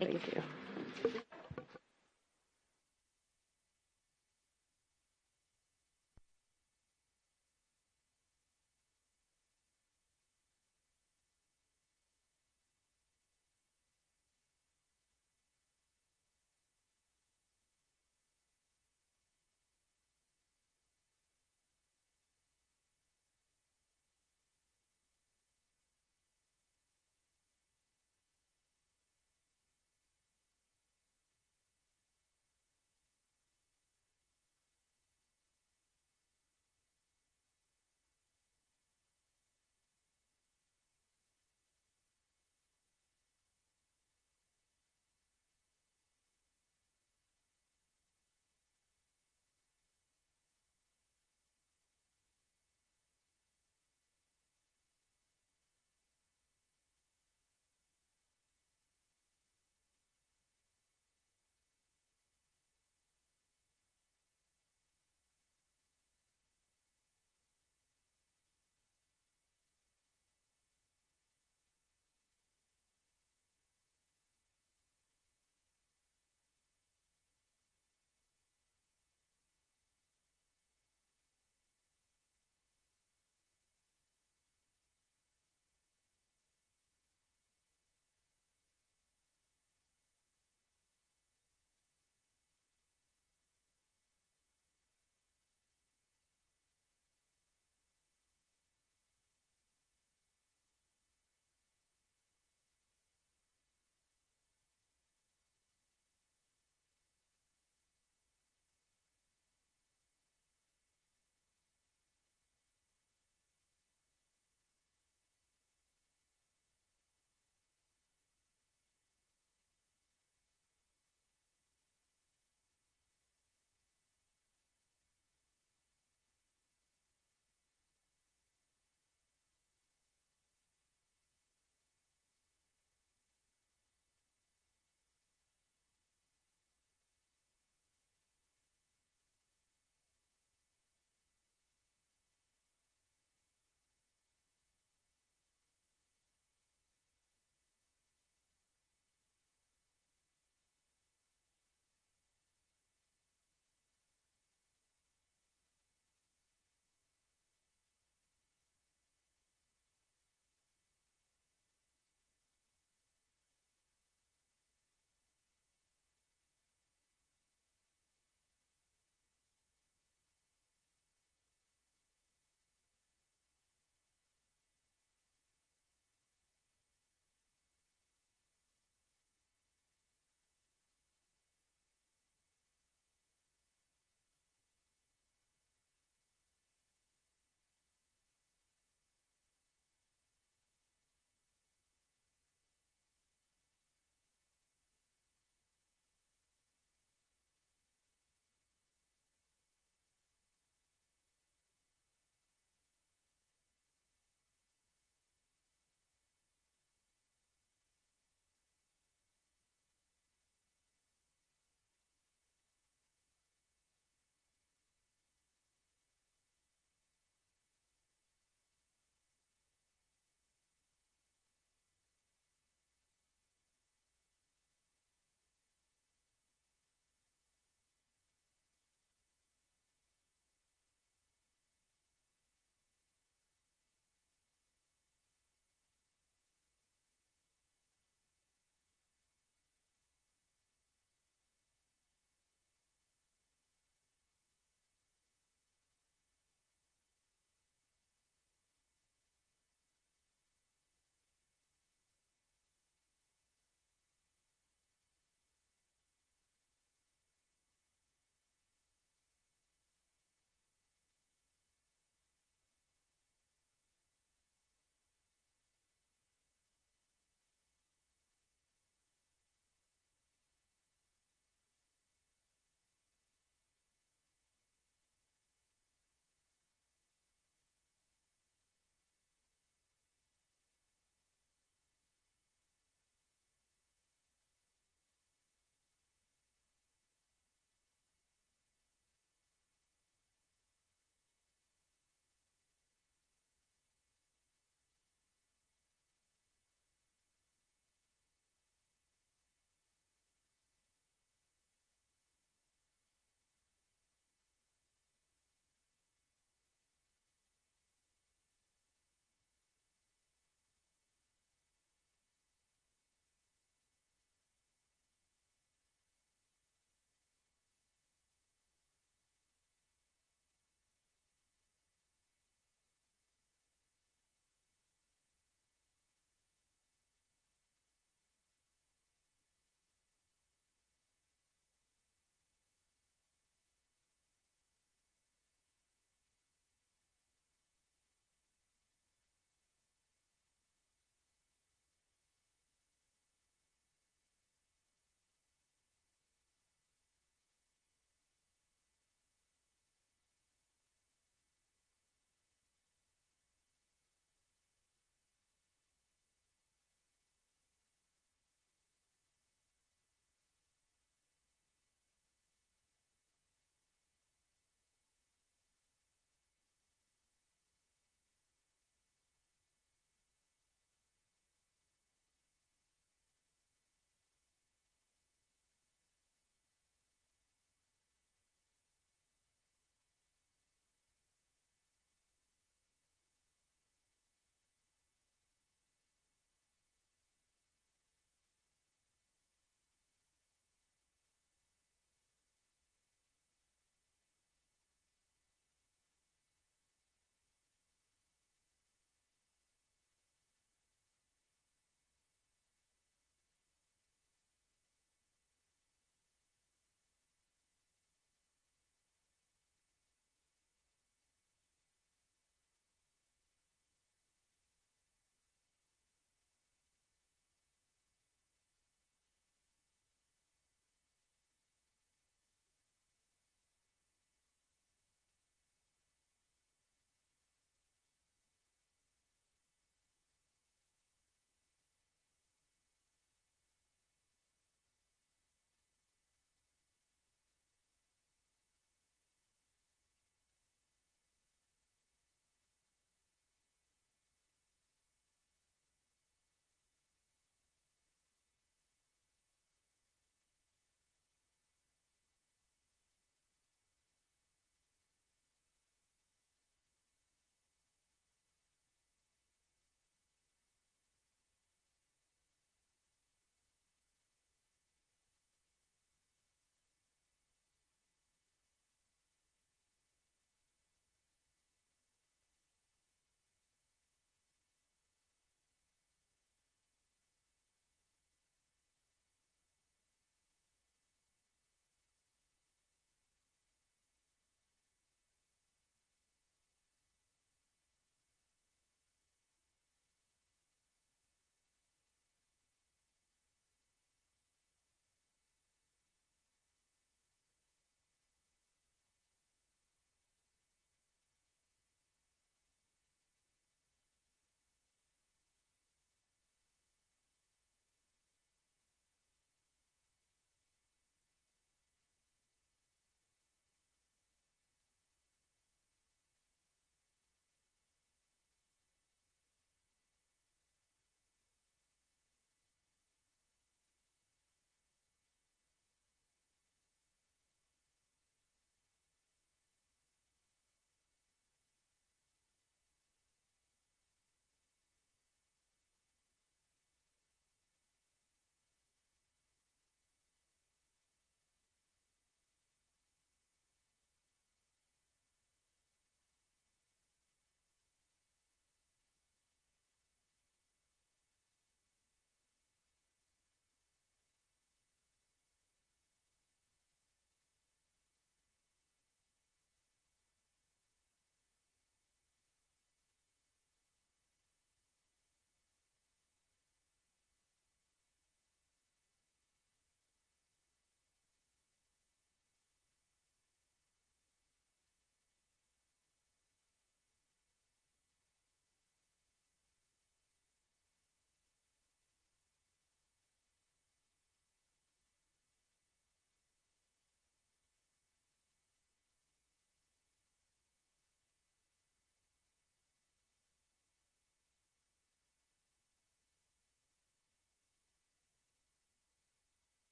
Thank you.